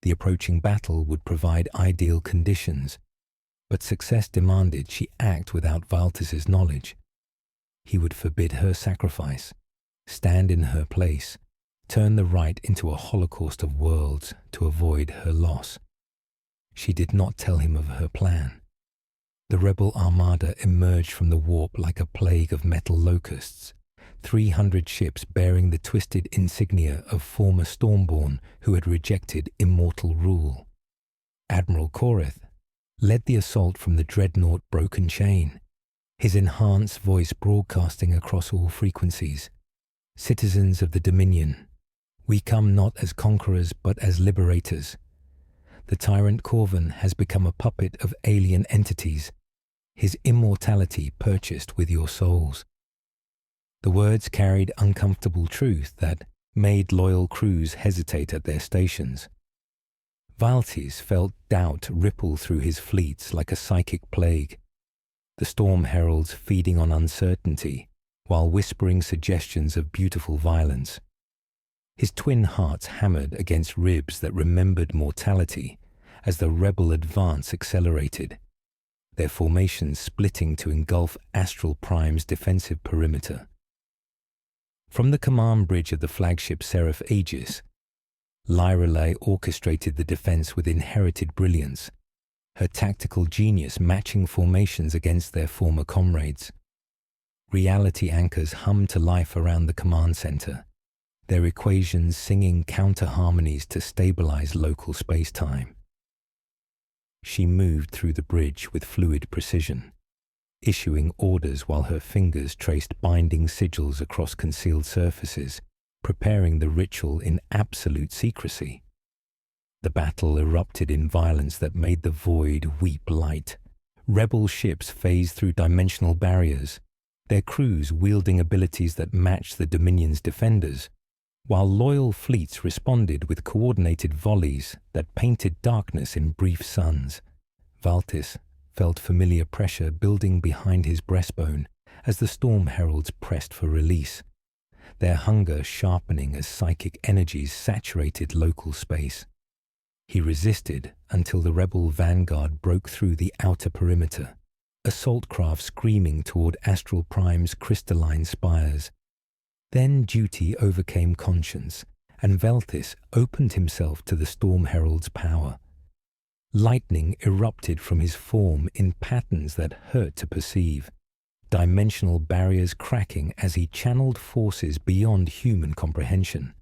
The approaching battle would provide ideal conditions, but success demanded she act without Valtis's knowledge. He would forbid her sacrifice, stand in her place, turn the right into a holocaust of worlds to avoid her loss. She did not tell him of her plan. The rebel armada emerged from the warp like a plague of metal locusts, 300 ships bearing the twisted insignia of former Stormborn who had rejected immortal rule. Admiral Koreth led the assault from the dreadnought Broken Chain, his enhanced voice broadcasting across all frequencies. Citizens of the Dominion, we come not as conquerors but as liberators. The tyrant Corvin has become a puppet of alien entities, his immortality purchased with your souls. The words carried uncomfortable truth that made loyal crews hesitate at their stations. Valtis felt doubt ripple through his fleets like a psychic plague. the storm heralds feeding on uncertainty while whispering suggestions of beautiful violence. His twin hearts hammered against ribs that remembered mortality as the rebel advance accelerated, their formations splitting to engulf Astral Prime's defensive perimeter. From the command bridge of the flagship Seraph Aegis, Lyrelei orchestrated the defense with inherited brilliance, her tactical genius matching formations against their former comrades. Reality anchors hummed to life around the command center, their equations singing counter-harmonies to stabilize local space-time. She moved through the bridge with fluid precision, issuing orders while her fingers traced binding sigils across concealed surfaces, preparing the ritual in absolute secrecy. The battle erupted in violence that made the void weep light. Rebel ships phased through dimensional barriers, their crews wielding abilities that matched the Dominion's defenders, while loyal fleets responded with coordinated volleys that painted darkness in brief suns. Valtis felt familiar pressure building behind his breastbone as the storm heralds pressed for release, their hunger sharpening as psychic energies saturated local space. He resisted until the rebel vanguard broke through the outer perimeter, assault craft screaming toward Astral Prime's crystalline spires. Then duty overcame conscience, and Veltis opened himself to the Storm Herald's power. Lightning erupted from his form in patterns that hurt to perceive, dimensional barriers cracking as he channeled forces beyond human comprehension.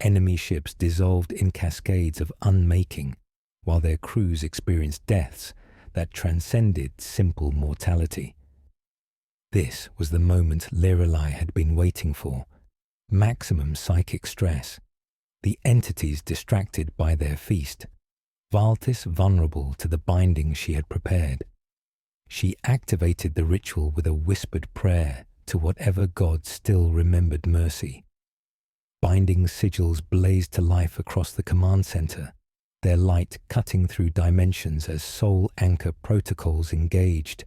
Enemy ships dissolved in cascades of unmaking, while their crews experienced deaths that transcended simple mortality. This was the moment Lyrelei had been waiting for. Maximum psychic stress, the entities distracted by their feast, Valtis vulnerable to the binding she had prepared. She activated the ritual with a whispered prayer to whatever god still remembered mercy. Binding sigils blazed to life across the command center, their light cutting through dimensions as soul anchor protocols engaged.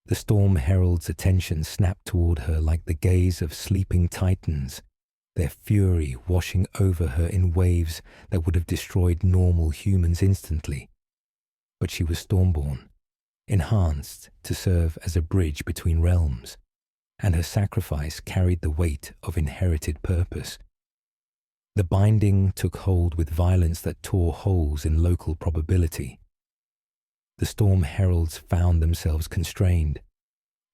The storm herald's attention snapped toward her like the gaze of sleeping titans, their fury washing over her in waves that would have destroyed normal humans instantly. But she was Stormborn, enhanced to serve as a bridge between realms, and her sacrifice carried the weight of inherited purpose. The binding took hold with violence that tore holes in local probability. The storm heralds found themselves constrained,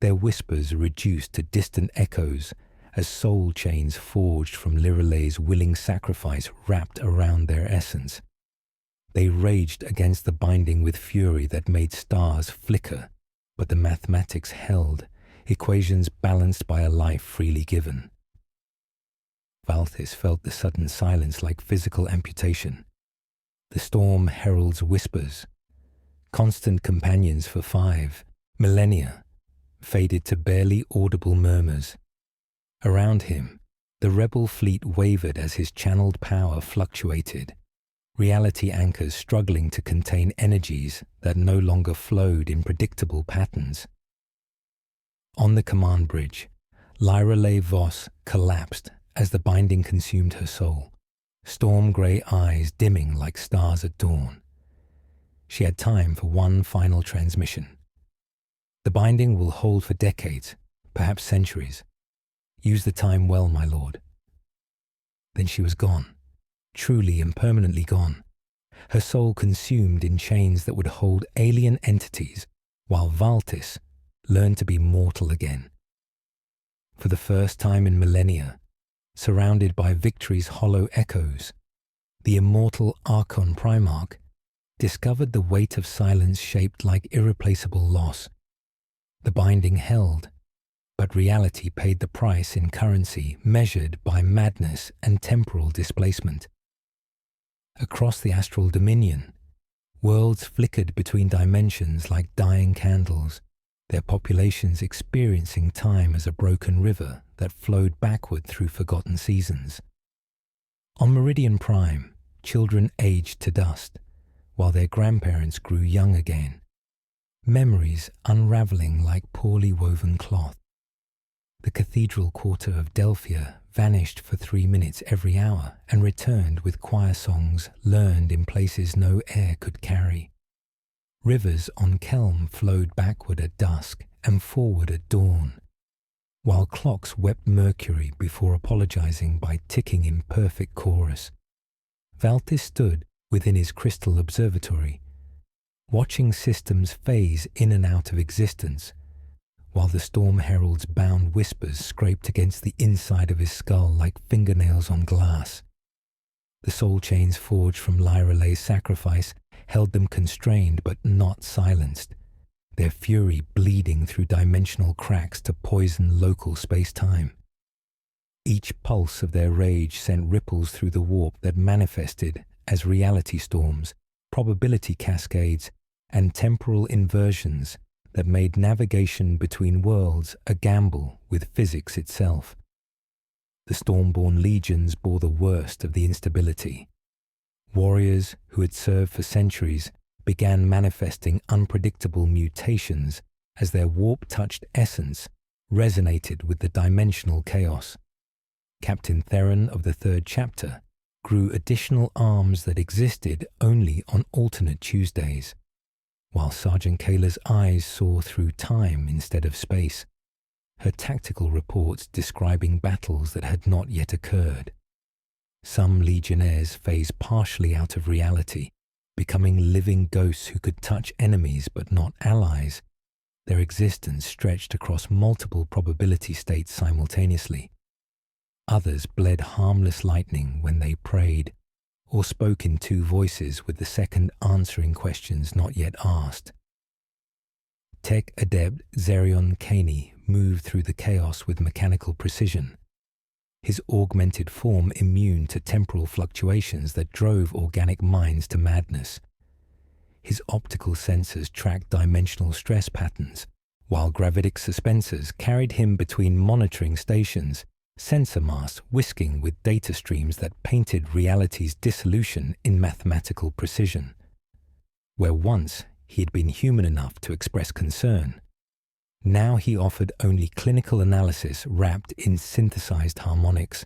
their whispers reduced to distant echoes as soul chains forged from Lyrelei's willing sacrifice wrapped around their essence. They raged against the binding with fury that made stars flicker, but the mathematics held, equations balanced by a life freely given. Valtis felt the sudden silence like physical amputation. The storm herald's whispers, constant companions for 5 millennia, faded to barely audible murmurs. Around him, the rebel fleet wavered as his channeled power fluctuated, reality anchors struggling to contain energies that no longer flowed in predictable patterns. On the command bridge, Lyrelei Voss collapsed as the binding consumed her soul, storm-grey eyes dimming like stars at dawn. She had time for one final transmission. The binding will hold for decades, perhaps centuries. Use the time well, my lord. Then she was gone, truly and permanently gone, her soul consumed in chains that would hold alien entities, while Valtis learned to be mortal again. For the first time in millennia, surrounded by victory's hollow echoes, the immortal Archon Primarch discovered the weight of silence shaped like irreplaceable loss. The binding held, but reality paid the price in currency measured by madness and temporal displacement. Across the astral dominion, worlds flickered between dimensions like dying candles, their populations experiencing time as a broken river that flowed backward through forgotten seasons. On Meridian Prime, children aged to dust, while their grandparents grew young again. memories unravelling like poorly woven cloth. The cathedral quarter of Delphia vanished for 3 minutes every hour and returned with choir songs learned in places no air could carry. Rivers on Kelm flowed backward at dusk and forward at dawn, while clocks wept mercury before apologizing by ticking in perfect chorus. Valtis stood within his crystal observatory, watching systems phase in and out of existence, while the storm herald's bound whispers scraped against the inside of his skull like fingernails on glass. The soul chains forged from Lyralay's sacrifice held them constrained but not silenced, their fury bleeding through dimensional cracks to poison local space-time. Each pulse of their rage sent ripples through the warp that manifested as reality storms, probability cascades, and temporal inversions that made navigation between worlds a gamble with physics itself. The Stormborn legions bore the worst of the instability. Warriors who had served for centuries began manifesting unpredictable mutations as their warp-touched essence resonated with the dimensional chaos. Captain Theron of the third chapter grew additional arms that existed only on alternate Tuesdays, while Sergeant Kayla's eyes saw through time instead of space, her tactical reports describing battles that had not yet occurred. Some legionnaires phased partially out of reality, becoming living ghosts who could touch enemies but not allies. Their existence stretched across multiple probability states simultaneously. Others bled harmless lightning when they prayed, or spoke in two voices with the second answering questions not yet asked. Tech adept Zerion Caney moved through the chaos with mechanical precision, his augmented form immune to temporal fluctuations that drove organic minds to madness. His optical sensors tracked dimensional stress patterns, while gravitic suspensors carried him between monitoring stations, sensor masts whisking with data streams that painted reality's dissolution in mathematical precision. Where once he had been human enough to express concern, now he offered only clinical analysis wrapped in synthesized harmonics.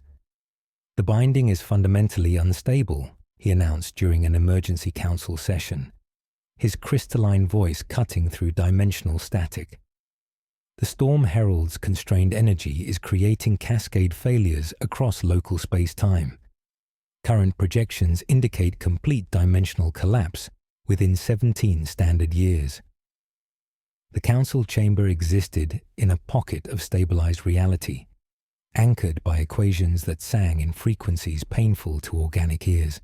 "The binding is fundamentally unstable," he announced during an emergency council session, his crystalline voice cutting through dimensional static. "The Storm Herald's constrained energy is creating cascade failures across local space-time. Current projections indicate complete dimensional collapse within 17 standard years." The council chamber existed in a pocket of stabilized reality, anchored by equations that sang in frequencies painful to organic ears.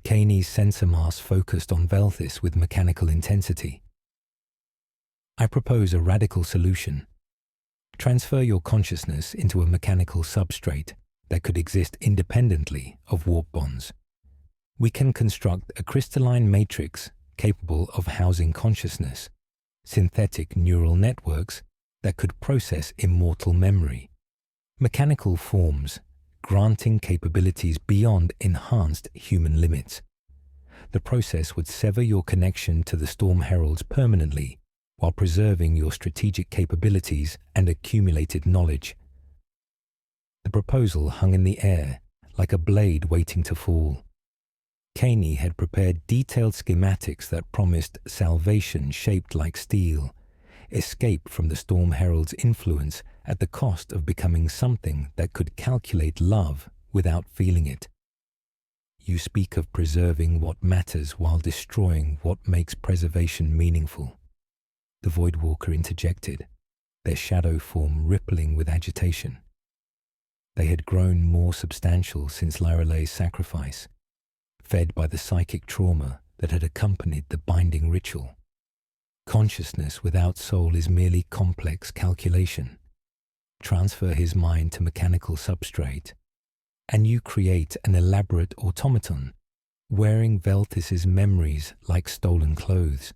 Caney's sensor mass focused on Velthis with mechanical intensity. "I propose a radical solution. Transfer your consciousness into a mechanical substrate that could exist independently of warp bonds. We can construct a crystalline matrix capable of housing consciousness, synthetic neural networks that could process immortal memory, mechanical forms granting capabilities beyond enhanced human limits. The process would sever your connection to the Storm Heralds permanently while preserving your strategic capabilities and accumulated knowledge." The proposal hung in the air like a blade waiting to fall. Caney had prepared detailed schematics that promised salvation shaped like steel, escape from the Storm Herald's influence at the cost of becoming something that could calculate love without feeling it. "You speak of preserving what matters while destroying what makes preservation meaningful," the Voidwalker interjected, their shadow form rippling with agitation. They had grown more substantial since Lyralay's sacrifice, fed by the psychic trauma that had accompanied the binding ritual. Consciousness without soul is merely complex calculation. Transfer his mind to mechanical substrate, and you create an elaborate automaton wearing Velthis's memories like stolen clothes.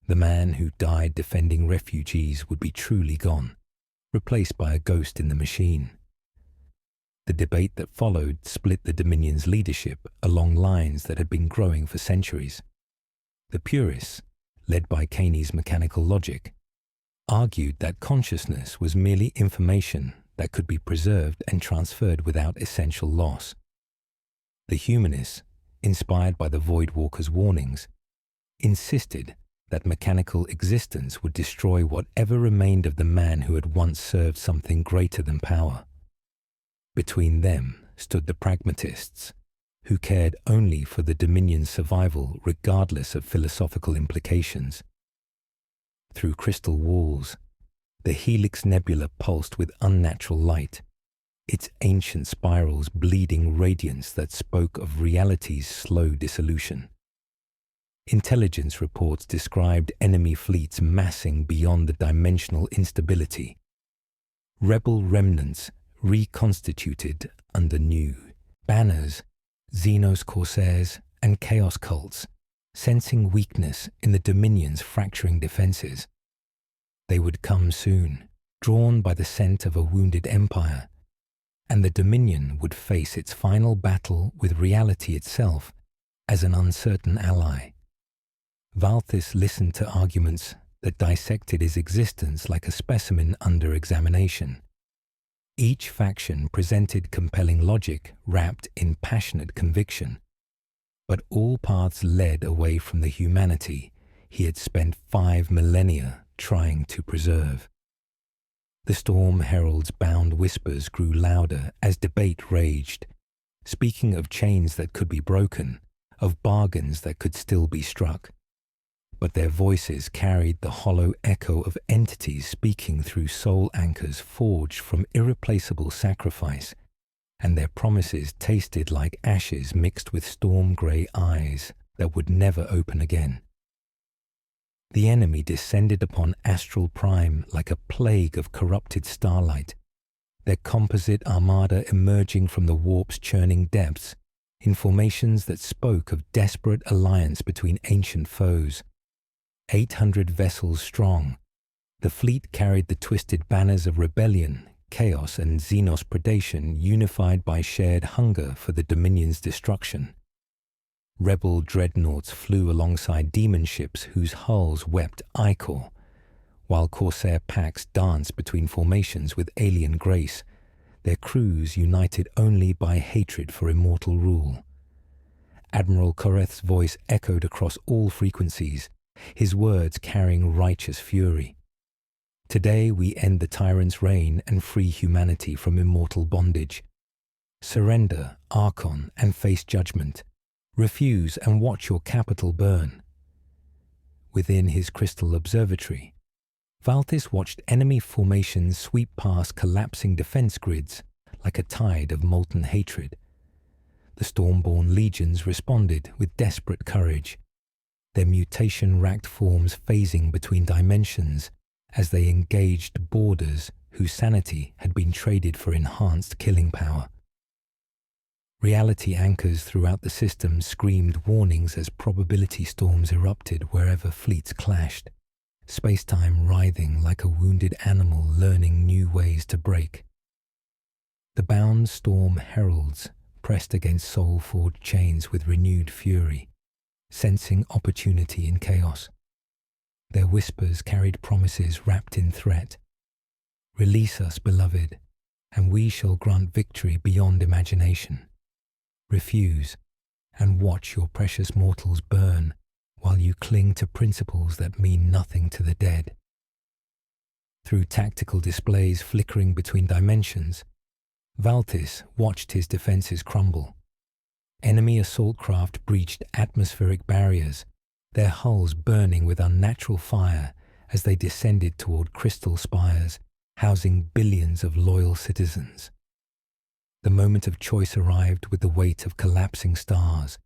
The man who died defending refugees would be truly gone, replaced by a ghost in the machine. The debate that followed split the Dominion's leadership along lines that had been growing for centuries. The purists, led by Caney's mechanical logic, argued that consciousness was merely information that could be preserved and transferred without essential loss. The humanists, inspired by the Voidwalker's warnings, insisted that mechanical existence would destroy whatever remained of the man who had once served something greater than power. Between them stood the pragmatists, who cared only for the Dominion's survival regardless of philosophical implications. Through crystal walls, the Helix Nebula pulsed with unnatural light, its ancient spirals bleeding radiance that spoke of reality's slow dissolution. Intelligence reports described enemy fleets massing beyond the dimensional instability. Rebel remnants reconstituted under new banners, Xenos corsairs, and chaos cults, sensing weakness in the Dominion's fracturing defenses. They would come soon, drawn by the scent of a wounded empire, and the Dominion would face its final battle with reality itself as an uncertain ally. Valthis listened to arguments that dissected his existence like a specimen under examination. Each faction presented compelling logic wrapped in passionate conviction, but all paths led away from the humanity he had spent 5 millennia trying to preserve. The Storm Herald's bound whispers grew louder as debate raged, speaking of chains that could be broken, of bargains that could still be struck. But their voices carried the hollow echo of entities speaking through soul anchors forged from irreplaceable sacrifice, and their promises tasted like ashes mixed with storm-grey eyes that would never open again. The enemy descended upon Astral Prime like a plague of corrupted starlight, their composite armada emerging from the warp's churning depths in formations that spoke of desperate alliance between ancient foes. 800 vessels strong, the fleet carried the twisted banners of rebellion, chaos, and Xenos predation unified by shared hunger for the Dominion's destruction. Rebel dreadnoughts flew alongside demon ships whose hulls wept ichor, while Corsair packs danced between formations with alien grace, their crews united only by hatred for immortal rule. Admiral Koreth's voice echoed across all frequencies, his words carrying righteous fury. Today we end the tyrant's reign and free humanity from immortal bondage. Surrender, Archon, and face judgment. Refuse and watch your capital burn. Within his crystal observatory, Valthis watched enemy formations sweep past collapsing defense grids like a tide of molten hatred. The Stormborn legions responded with desperate courage, their mutation-racked forms phasing between dimensions as they engaged boarders whose sanity had been traded for enhanced killing power. Reality anchors throughout the system screamed warnings as probability storms erupted wherever fleets clashed, space-time writhing like a wounded animal learning new ways to break. The bound Storm Heralds pressed against soul-forged chains with renewed fury, sensing opportunity in chaos. Their whispers carried promises wrapped in threat. Release us, beloved, and we shall grant victory beyond imagination. Refuse, and watch your precious mortals burn while you cling to principles that mean nothing to the dead. Through tactical displays flickering between dimensions, Valthis watched his defenses crumble. Enemy assault craft breached atmospheric barriers, their hulls burning with unnatural fire as they descended toward crystal spires, housing billions of loyal citizens. The moment of choice arrived with the weight of collapsing stars.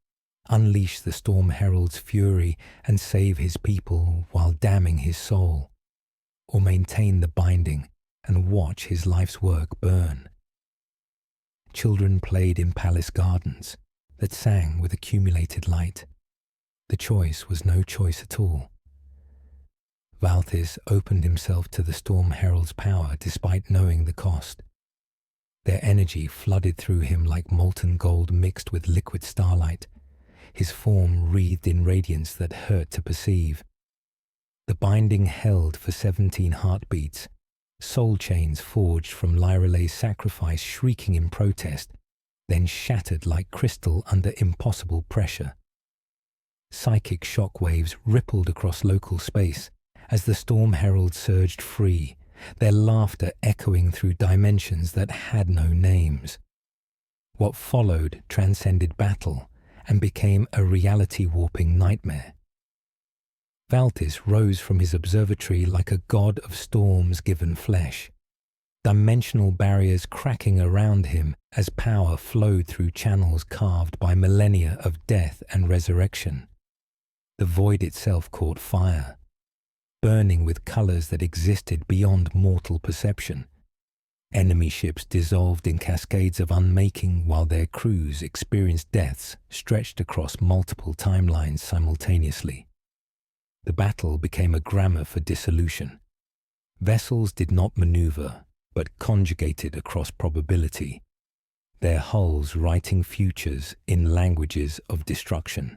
Unleash the Storm Herald's fury and save his people while damning his soul, or maintain the binding and watch his life's work burn. Children played in palace gardens that sang with accumulated light. The choice was no choice at all. Valthis opened himself to the Storm Herald's power despite knowing the cost. Their energy flooded through him like molten gold mixed with liquid starlight, his form wreathed in radiance that hurt to perceive. The binding held for 17 heartbeats, soul chains forged from Lyralay's sacrifice shrieking in protest, then shattered like crystal under impossible pressure. Psychic shockwaves rippled across local space as the storm heralds surged free, their laughter echoing through dimensions that had no names. What followed transcended battle and became a reality-warping nightmare. Valtis rose from his observatory like a god of storms given flesh, dimensional barriers cracking around him as power flowed through channels carved by millennia of death and resurrection. The void itself caught fire, burning with colors that existed beyond mortal perception. Enemy ships dissolved in cascades of unmaking while their crews experienced deaths stretched across multiple timelines simultaneously. The battle became a grammar for dissolution. Vessels did not maneuver, but conjugated across probability, their hulls writing futures in languages of destruction.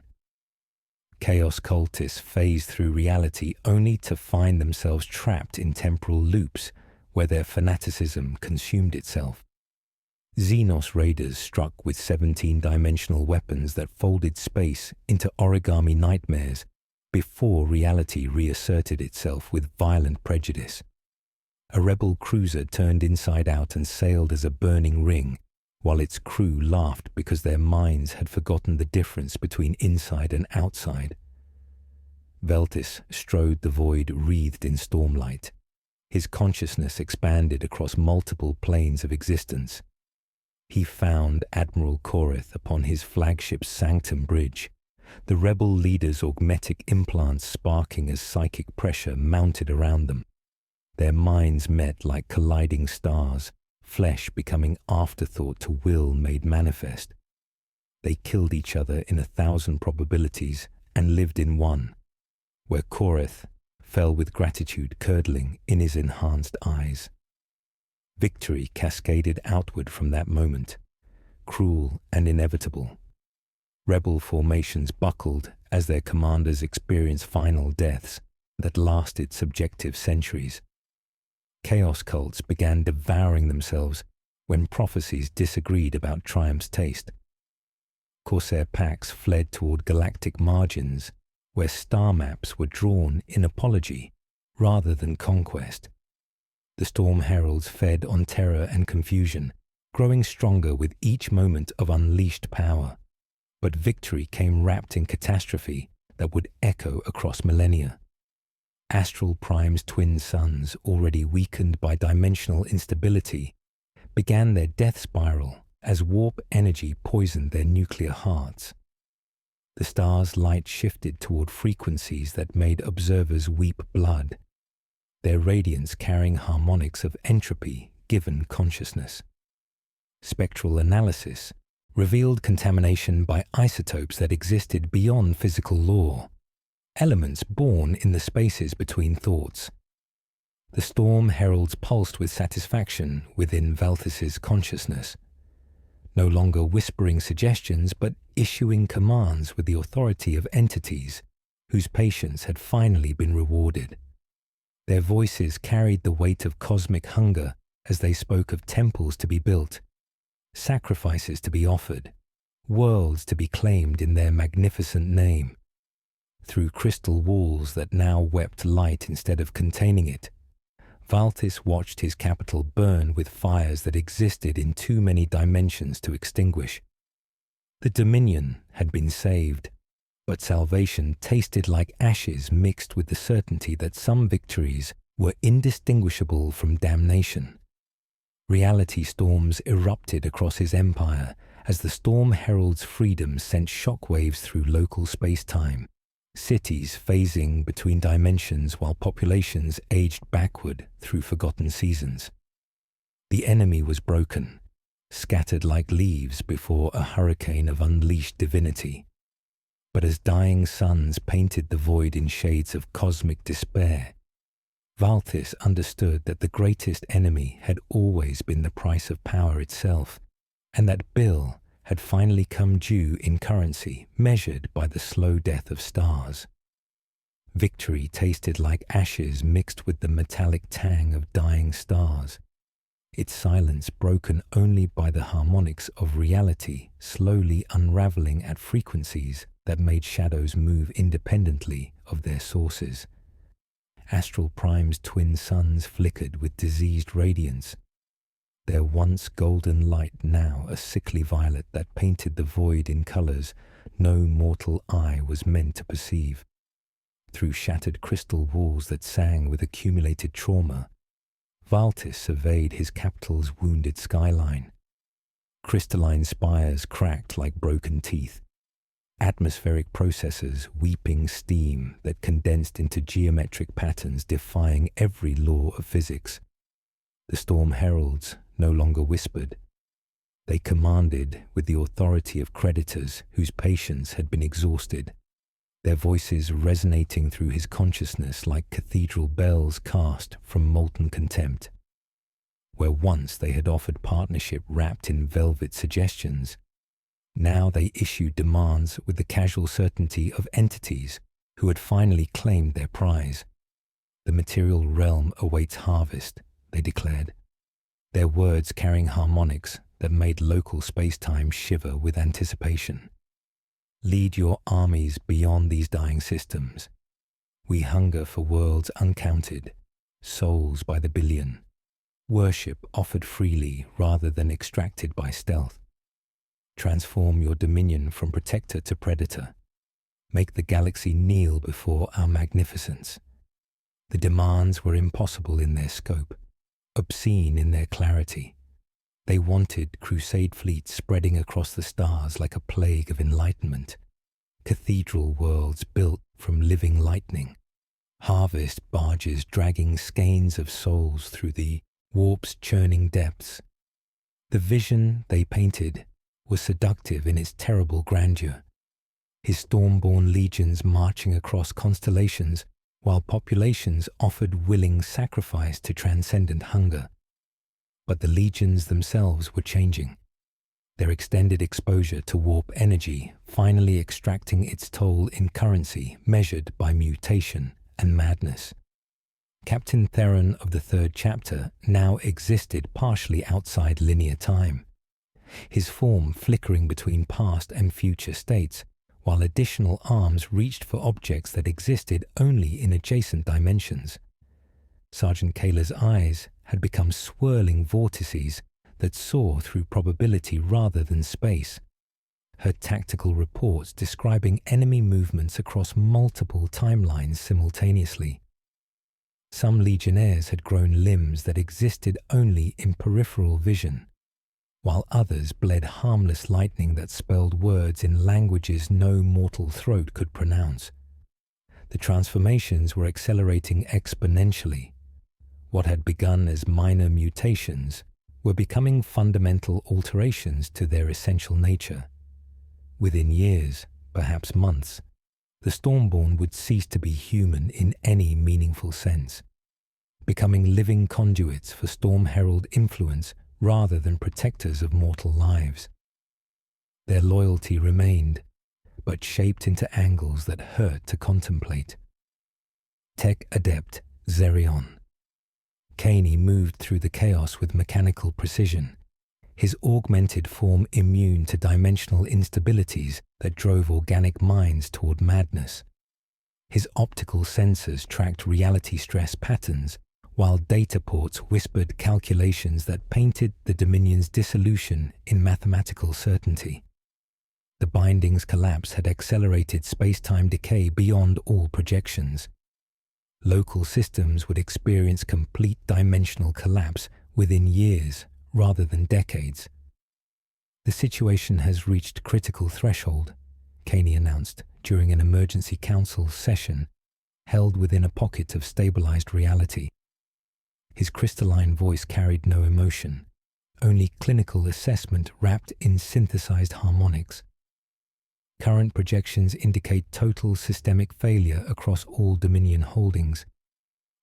Chaos cultists phased through reality only to find themselves trapped in temporal loops where their fanaticism consumed itself. Xenos raiders struck with 17-dimensional weapons that folded space into origami nightmares before reality reasserted itself with violent prejudice. A rebel cruiser turned inside out and sailed as a burning ring, while its crew laughed because their minds had forgotten the difference between inside and outside. Valtis strode the void wreathed in stormlight. His consciousness expanded across multiple planes of existence. He found Admiral Korith upon his flagship's Sanctum Bridge, the rebel leader's augmetic implants sparking as psychic pressure mounted around them. Their minds met like colliding stars, flesh becoming afterthought to will made manifest. They killed each other in 1,000 probabilities and lived in one, where Korith fell with gratitude curdling in his enhanced eyes. Victory cascaded outward from that moment, cruel and inevitable. Rebel formations buckled as their commanders experienced final deaths that lasted subjective centuries. Chaos cults began devouring themselves when prophecies disagreed about triumph's taste. Corsair packs fled toward galactic margins where star maps were drawn in apology rather than conquest. The storm heralds fed on terror and confusion, growing stronger with each moment of unleashed power. But victory came wrapped in catastrophe that would echo across millennia. Astral Prime's twin suns, already weakened by dimensional instability, began their death spiral as warp energy poisoned their nuclear hearts. The stars' light shifted toward frequencies that made observers weep blood, their radiance carrying harmonics of entropy given consciousness. Spectral analysis revealed contamination by isotopes that existed beyond physical law, elements born in the spaces between thoughts. The storm heralds pulsed with satisfaction within Valtis's consciousness, no longer whispering suggestions but issuing commands with the authority of entities whose patience had finally been rewarded. Their voices carried the weight of cosmic hunger as they spoke of temples to be built, sacrifices to be offered, worlds to be claimed in their magnificent name. Through crystal walls that now wept light instead of containing it, Valtis watched his capital burn with fires that existed in too many dimensions to extinguish. The Dominion had been saved, but salvation tasted like ashes mixed with the certainty that some victories were indistinguishable from damnation. Reality storms erupted across his empire as the storm herald's freedom sent shockwaves through local space-time, cities phasing between dimensions while populations aged backward through forgotten seasons. The enemy was broken, scattered like leaves before a hurricane of unleashed divinity. But as dying suns painted the void in shades of cosmic despair, Valtis understood that the greatest enemy had always been the price of power itself, and that bill had finally come due in currency measured by the slow death of stars. Victory tasted like ashes mixed with the metallic tang of dying stars, its silence broken only by the harmonics of reality slowly unraveling at frequencies that made shadows move independently of their sources. Astral Prime's twin suns flickered with diseased radiance, their once golden light now a sickly violet that painted the void in colors no mortal eye was meant to perceive. Through shattered crystal walls that sang with accumulated trauma, Valtis surveyed his capital's wounded skyline. Crystalline spires cracked like broken teeth, atmospheric processors weeping steam that condensed into geometric patterns defying every law of physics. The storm heralds no longer whispered. They commanded with the authority of creditors whose patience had been exhausted, their voices resonating through his consciousness like cathedral bells cast from molten contempt. Where once they had offered partnership wrapped in velvet suggestions, now they issued demands with the casual certainty of entities who had finally claimed their prize. The material realm awaits harvest, they declared, their words carrying harmonics that made local space-time shiver with anticipation. Lead your armies beyond these dying systems. We hunger for worlds uncounted, souls by the billion, worship offered freely rather than extracted by stealth. Transform your dominion from protector to predator. Make the galaxy kneel before our magnificence. The demands were impossible in their scope, obscene in their clarity. They wanted crusade fleets spreading across the stars like a plague of enlightenment, cathedral worlds built from living lightning, harvest barges dragging skeins of souls through the warp's churning depths. The vision they painted was seductive in its terrible grandeur, his stormborn legions marching across constellations while populations offered willing sacrifice to transcendent hunger. But the legions themselves were changing, their extended exposure to warp energy finally extracting its toll in currency measured by mutation and madness. Captain Theron of the third chapter now existed partially outside linear time, his form flickering between past and future states, while additional arms reached for objects that existed only in adjacent dimensions. Sergeant Kayla's eyes had become swirling vortices that saw through probability rather than space, her tactical reports describing enemy movements across multiple timelines simultaneously. Some legionnaires had grown limbs that existed only in peripheral vision, while others bled harmless lightning that spelled words in languages no mortal throat could pronounce. The transformations were accelerating exponentially. What had begun as minor mutations were becoming fundamental alterations to their essential nature. Within years, perhaps months, the Stormborn would cease to be human in any meaningful sense, becoming living conduits for Storm Herald influence rather than protectors of mortal lives. Their loyalty remained, but shaped into angles that hurt to contemplate. Tech Adept Zerion. Caney moved through the chaos with mechanical precision, his augmented form immune to dimensional instabilities that drove organic minds toward madness. His optical sensors tracked reality stress patterns, while data ports whispered calculations that painted the Dominion's dissolution in mathematical certainty. The bindings collapse had accelerated space-time decay beyond all projections. Local systems would experience complete dimensional collapse within years rather than decades. The situation has reached critical threshold, Caney announced during an emergency council session held within a pocket of stabilized reality. His crystalline voice carried no emotion, only clinical assessment wrapped in synthesized harmonics. Current projections indicate total systemic failure across all Dominion holdings.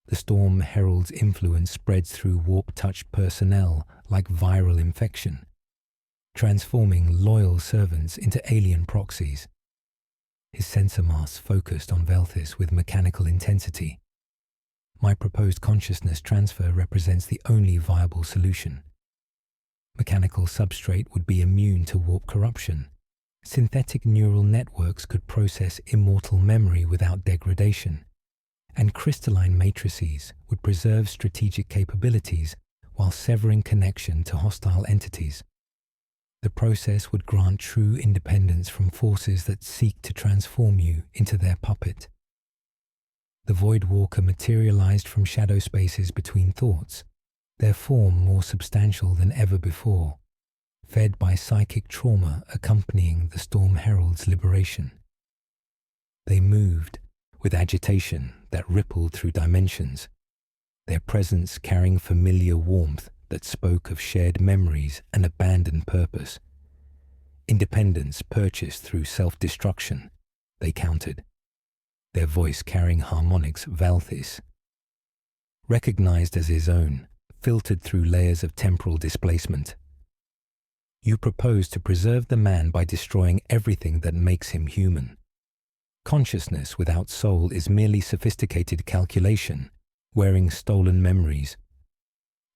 The Storm Herald's influence spreads through warp-touched personnel like viral infection, transforming loyal servants into alien proxies. his sensor mass focused on Velthis with mechanical intensity. My proposed consciousness transfer represents the only viable solution. Mechanical substrate would be immune to warp corruption. Synthetic neural networks could process immortal memory without degradation, and crystalline matrices would preserve strategic capabilities while severing connection to hostile entities. The process would grant true independence from forces that seek to transform you into their puppet. The Void Walker materialized from shadow spaces between thoughts, their form more substantial than ever before, fed by psychic trauma accompanying the Storm Herald's liberation. They moved with agitation that rippled through dimensions, their presence carrying familiar warmth that spoke of shared memories and abandoned purpose. Independence purchased through self-destruction, they countered, their voice carrying harmonics Velthis. Recognized as his own, filtered through layers of temporal displacement. You propose to preserve the man by destroying everything that makes him human. Consciousness without soul is merely sophisticated calculation, wearing stolen memories.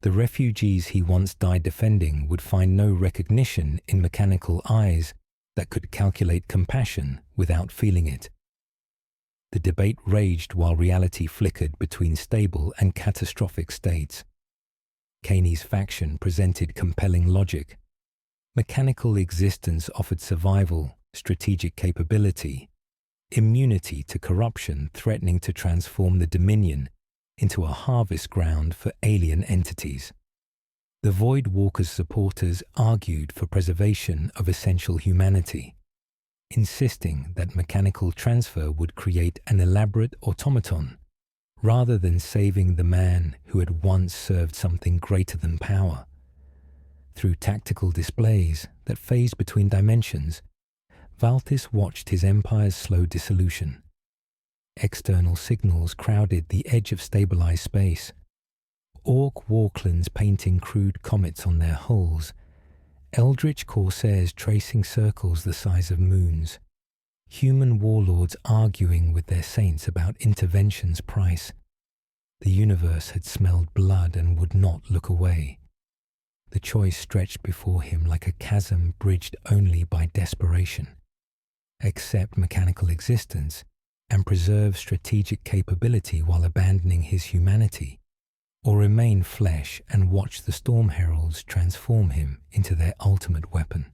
The refugees he once died defending would find no recognition in mechanical eyes that could calculate compassion without feeling it. The debate raged while reality flickered between stable and catastrophic states. Kaney's faction presented compelling logic. Mechanical existence offered survival, strategic capability, immunity to corruption threatening to transform the Dominion into a harvest ground for alien entities. The Void Walker's supporters argued for preservation of essential humanity, insisting that mechanical transfer would create an elaborate automaton, rather than saving the man who had once served something greater than power. Through tactical displays that phased between dimensions, Velthis watched his empire's slow dissolution. External signals crowded the edge of stabilized space. Orc warclans painting crude comets on their hulls, eldritch corsairs tracing circles the size of moons, human warlords arguing with their saints about intervention's price. The universe had smelled blood and would not look away. The choice stretched before him like a chasm bridged only by desperation. Accept mechanical existence and preserve strategic capability while abandoning his humanity, or remain flesh and watch the Storm Heralds transform him into their ultimate weapon.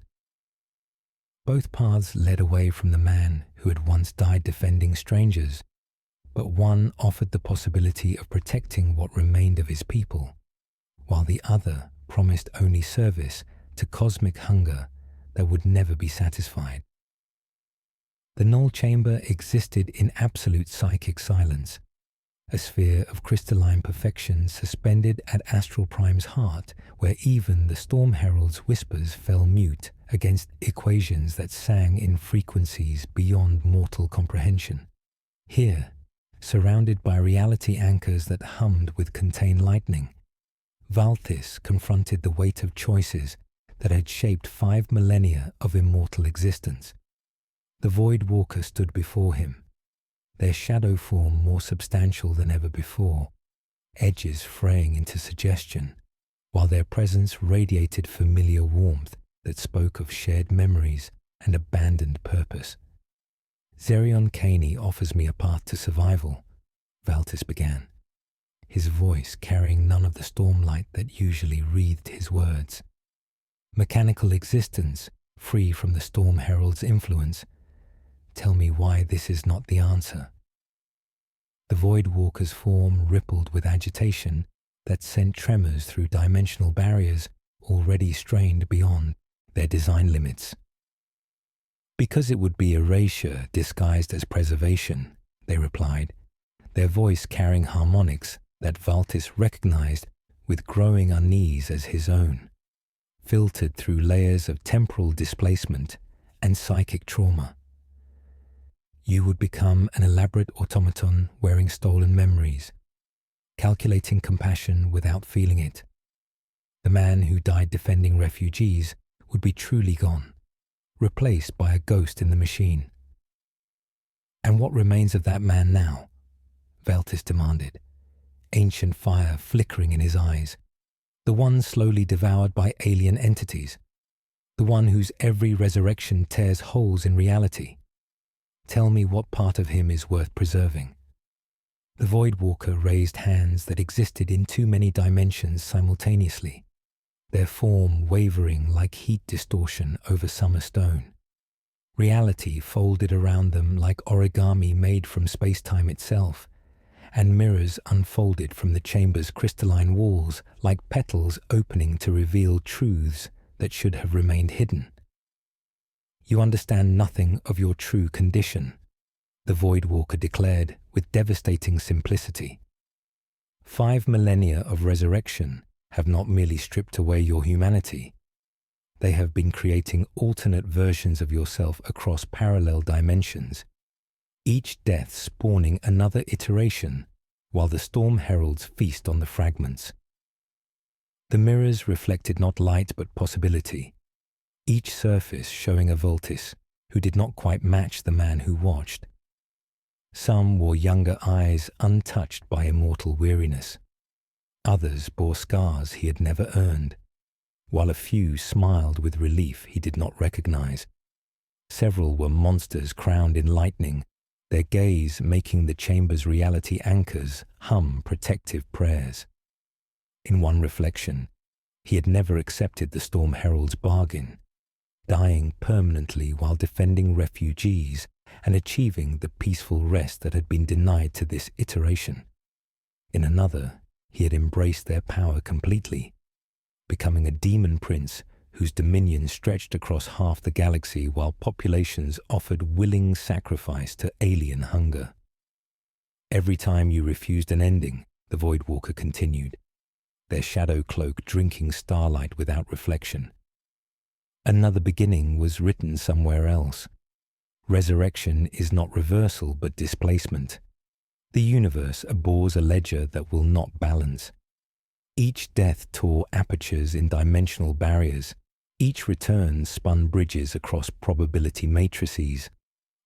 Both paths led away from the man who had once died defending strangers, but one offered the possibility of protecting what remained of his people, while the other promised only service to cosmic hunger that would never be satisfied. The null chamber existed in absolute psychic silence, a sphere of crystalline perfection suspended at Astral Prime's heart, where even the Storm Herald's whispers fell mute against equations that sang in frequencies beyond mortal comprehension. Here, surrounded by reality anchors that hummed with contained lightning, Velthis confronted the weight of choices that had shaped 5 millennia of immortal existence. The Void Walker stood before him, their shadow form more substantial than ever before, edges fraying into suggestion, while their presence radiated familiar warmth that spoke of shared memories and abandoned purpose. Zerion Kaney offers me a path to survival, Velthis began, his voice carrying none of the stormlight that usually wreathed his words. Mechanical existence, free from the Storm Herald's influence. Tell me why this is not the answer. The Void Walker's form rippled with agitation that sent tremors through dimensional barriers already strained beyond their design limits. Because it would be erasure disguised as preservation, they replied, their voice carrying harmonics that Velthis recognized with growing unease as his own, filtered through layers of temporal displacement and psychic trauma. You would become an elaborate automaton wearing stolen memories, calculating compassion without feeling it. The man who died defending refugees would be truly gone, replaced by a ghost in the machine. And what remains of that man now? Veltis demanded, ancient fire flickering in his eyes. The one slowly devoured by alien entities. The one whose every resurrection tears holes in reality. Tell me what part of him is worth preserving. The Voidwalker raised hands that existed in too many dimensions simultaneously, their form wavering like heat distortion over summer stone. Reality folded around them like origami made from space-time itself, and mirrors unfolded from the chamber's crystalline walls like petals opening to reveal truths that should have remained hidden. You understand nothing of your true condition, the Voidwalker declared with devastating simplicity. 5 millennia of resurrection have not merely stripped away your humanity. They have been creating alternate versions of yourself across parallel dimensions, each death spawning another iteration while the storm heralds feast on the fragments. The mirrors reflected not light but possibility, each surface showing a Voltis who did not quite match the man who watched. Some wore younger eyes untouched by immortal weariness. Others bore scars he had never earned, while a few smiled with relief he did not recognize. Several were monsters crowned in lightning, their gaze making the chamber's reality anchors hum protective prayers. In one reflection, he had never accepted the Storm Herald's bargain, dying permanently while defending refugees and achieving the peaceful rest that had been denied to this iteration. In another, he had embraced their power completely, becoming a demon prince whose dominion stretched across half the galaxy while populations offered willing sacrifice to alien hunger. Every time you refused an ending, the Voidwalker continued, their shadow cloak drinking starlight without reflection. Another beginning was written somewhere else. Resurrection is not reversal but displacement. The universe abhors a ledger that will not balance. Each death tore apertures in dimensional barriers. Each return spun bridges across probability matrices,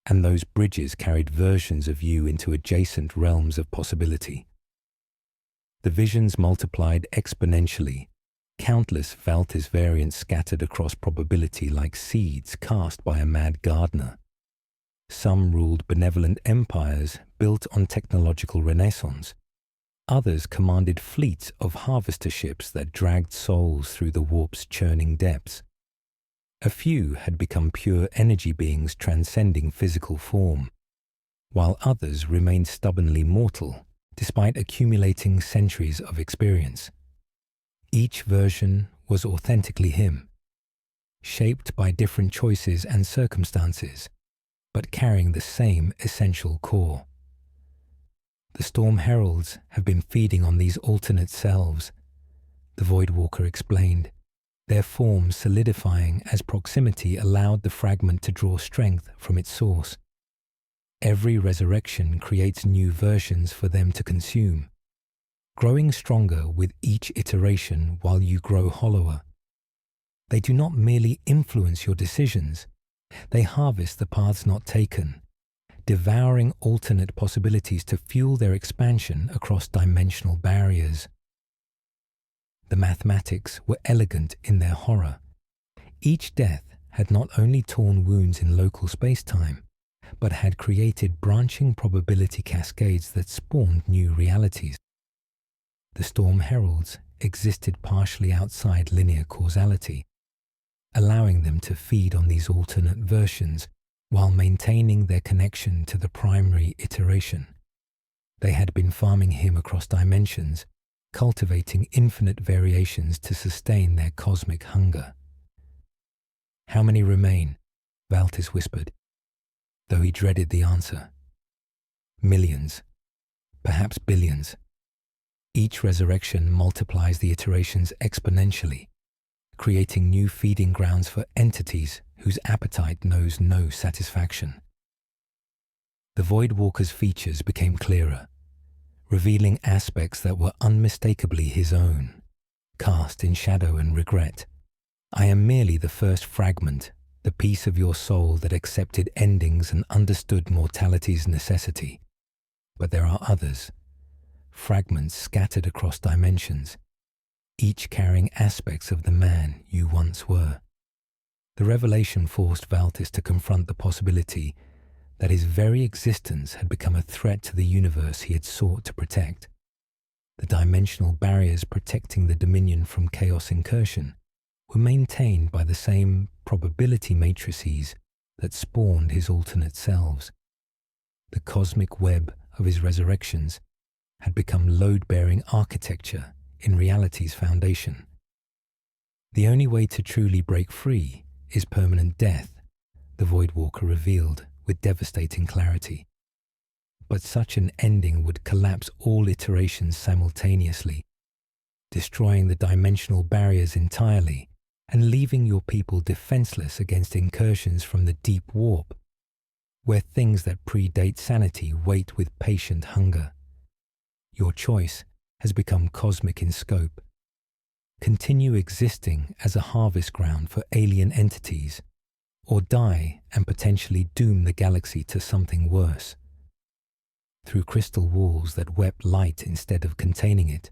and those bridges carried versions of you into adjacent realms of possibility. The visions multiplied exponentially, countless Valtis variants scattered across probability like seeds cast by a mad gardener. Some ruled benevolent empires built on technological renaissance. Others commanded fleets of harvester ships that dragged souls through the warp's churning depths. A few had become pure energy beings transcending physical form, while others remained stubbornly mortal despite accumulating centuries of experience. Each version was authentically him, shaped by different choices and circumstances, but carrying the same essential core. The Storm Heralds have been feeding on these alternate selves, the Voidwalker explained, their forms solidifying as proximity allowed the fragment to draw strength from its source. Every resurrection creates new versions for them to consume, growing stronger with each iteration while you grow hollower. They do not merely influence your decisions, they harvest the paths not taken, devouring alternate possibilities to fuel their expansion across dimensional barriers. The mathematics were elegant in their horror. Each death had not only torn wounds in local space-time, but had created branching probability cascades that spawned new realities. The Storm Heralds existed partially outside linear causality, allowing them to feed on these alternate versions while maintaining their connection to the primary iteration. They had been farming him across dimensions, cultivating infinite variations to sustain their cosmic hunger. "How many remain?" Valtis whispered, though he dreaded the answer. "Millions, perhaps billions. Each resurrection multiplies the iterations exponentially, creating new feeding grounds for entities whose appetite knows no satisfaction." The Voidwalker's features became clearer, revealing aspects that were unmistakably his own, cast in shadow and regret. "I am merely the first fragment," the piece of your soul that accepted endings and understood mortality's necessity. But there are others, fragments scattered across dimensions, each carrying aspects of the man you once were. The revelation forced Valtis to confront the possibility that his very existence had become a threat to the universe he had sought to protect. The dimensional barriers protecting the Dominion from chaos incursion were maintained by the same probability matrices that spawned his alternate selves. The cosmic web of his resurrections had become load-bearing architecture in reality's foundation. The only way to truly break free is permanent death, the Voidwalker revealed with devastating clarity. But such an ending would collapse all iterations simultaneously, destroying the dimensional barriers entirely and leaving your people defenseless against incursions from the deep warp, where things that predate sanity wait with patient hunger. Your choice has become cosmic in scope. Continue existing as a harvest ground for alien entities, or die and potentially doom the galaxy to something worse. Through crystal walls that wept light instead of containing it,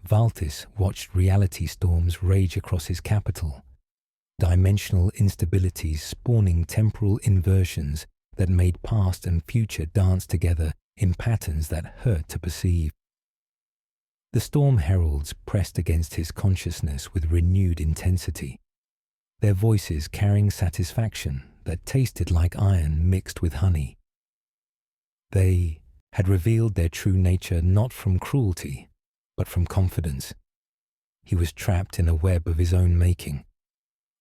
Valtis watched reality storms rage across his capital, dimensional instabilities spawning temporal inversions that made past and future dance together in patterns that hurt to perceive. The storm heralds pressed against his consciousness with renewed intensity, their voices carrying satisfaction that tasted like iron mixed with honey. They had revealed their true nature not from cruelty, but from confidence. He was trapped in a web of his own making,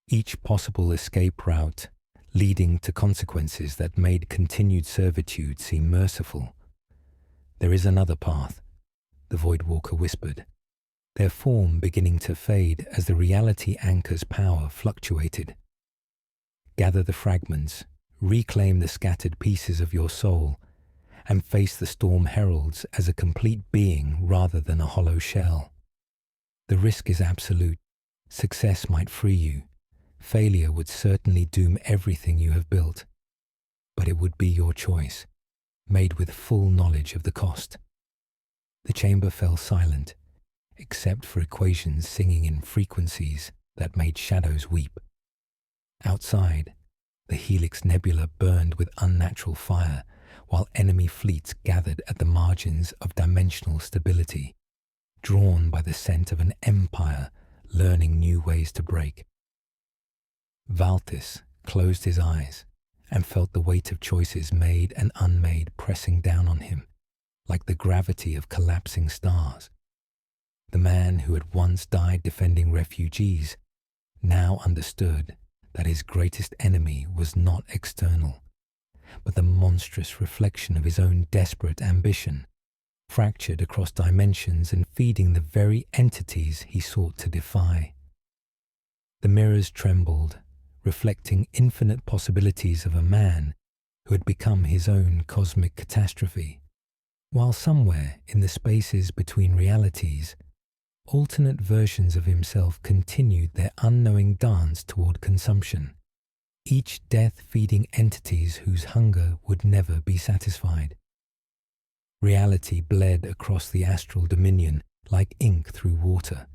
each possible escape route leading to consequences that made continued servitude seem merciful. There is another path, the Voidwalker whispered, their form beginning to fade as the reality anchor's power fluctuated. Gather the fragments, reclaim the scattered pieces of your soul, and face the storm heralds as a complete being rather than a hollow shell. The risk is absolute. Success might free you. Failure would certainly doom everything you have built. But it would be your choice, made with full knowledge of the cost. The chamber fell silent, except for equations singing in frequencies that made shadows weep. Outside, the Helix Nebula burned with unnatural fire, while enemy fleets gathered at the margins of dimensional stability, drawn by the scent of an empire learning new ways to break. Valtis closed his eyes and felt the weight of choices made and unmade pressing down on him, like the gravity of collapsing stars. The man who had once died defending refugees now understood that his greatest enemy was not external, but the monstrous reflection of his own desperate ambition, fractured across dimensions and feeding the very entities he sought to defy. The mirrors trembled, reflecting infinite possibilities of a man who had become his own cosmic catastrophe, while somewhere in the spaces between realities, alternate versions of himself continued their unknowing dance toward consumption, each death-feeding entities whose hunger would never be satisfied. Reality bled across the astral dominion like ink through water,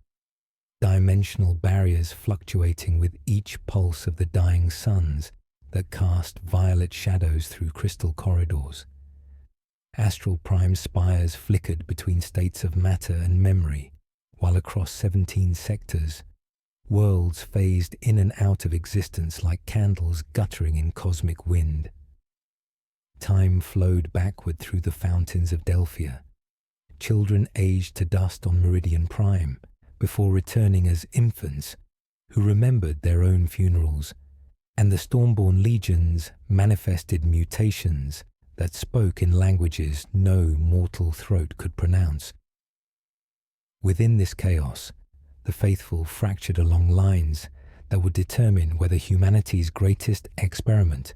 dimensional barriers fluctuating with each pulse of the dying suns that cast violet shadows through crystal corridors. Astral prime spires flickered between states of matter and memory, while across 17 sectors, worlds phased in and out of existence like candles guttering in cosmic wind. Time flowed backward through the fountains of Delphia. Children aged to dust on Meridian Prime before returning as infants who remembered their own funerals, and the Stormborn legions manifested mutations that spoke in languages no mortal throat could pronounce. Within this chaos, the faithful fractured along lines that would determine whether humanity's greatest experiment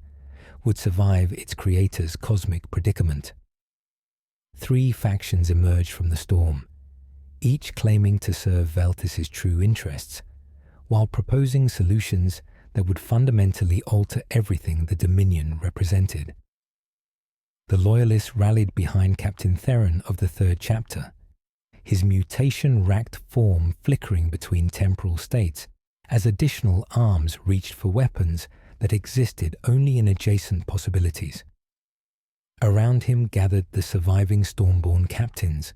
would survive its creator's cosmic predicament. 3 factions emerged from the storm, each claiming to serve Valtis's true interests, while proposing solutions that would fundamentally alter everything the Dominion represented. The Loyalists rallied behind Captain Theron of the third chapter, his mutation-racked form flickering between temporal states as additional arms reached for weapons that existed only in adjacent possibilities. Around him gathered the surviving Stormborn captains,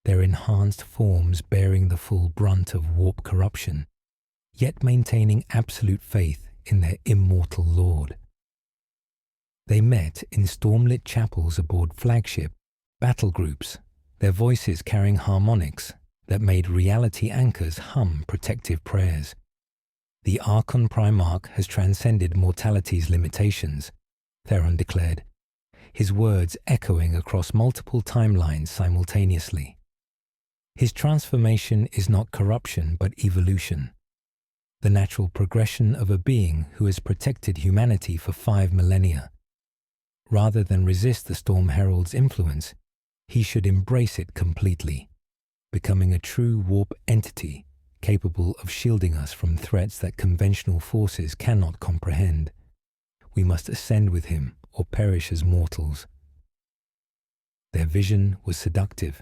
their enhanced forms bearing the full brunt of warp corruption, yet maintaining absolute faith in their immortal lord. They met in stormlit chapels aboard flagship battle groups, their voices carrying harmonics that made reality anchors hum protective prayers. The Archon Primarch has transcended mortality's limitations, Theron declared, his words echoing across multiple timelines simultaneously. His transformation is not corruption but evolution, the natural progression of a being who has protected humanity for 5 millennia. Rather than resist the Storm Herald's influence, he should embrace it completely, becoming a true warp entity capable of shielding us from threats that conventional forces cannot comprehend. We must ascend with him or perish as mortals. Their vision was seductive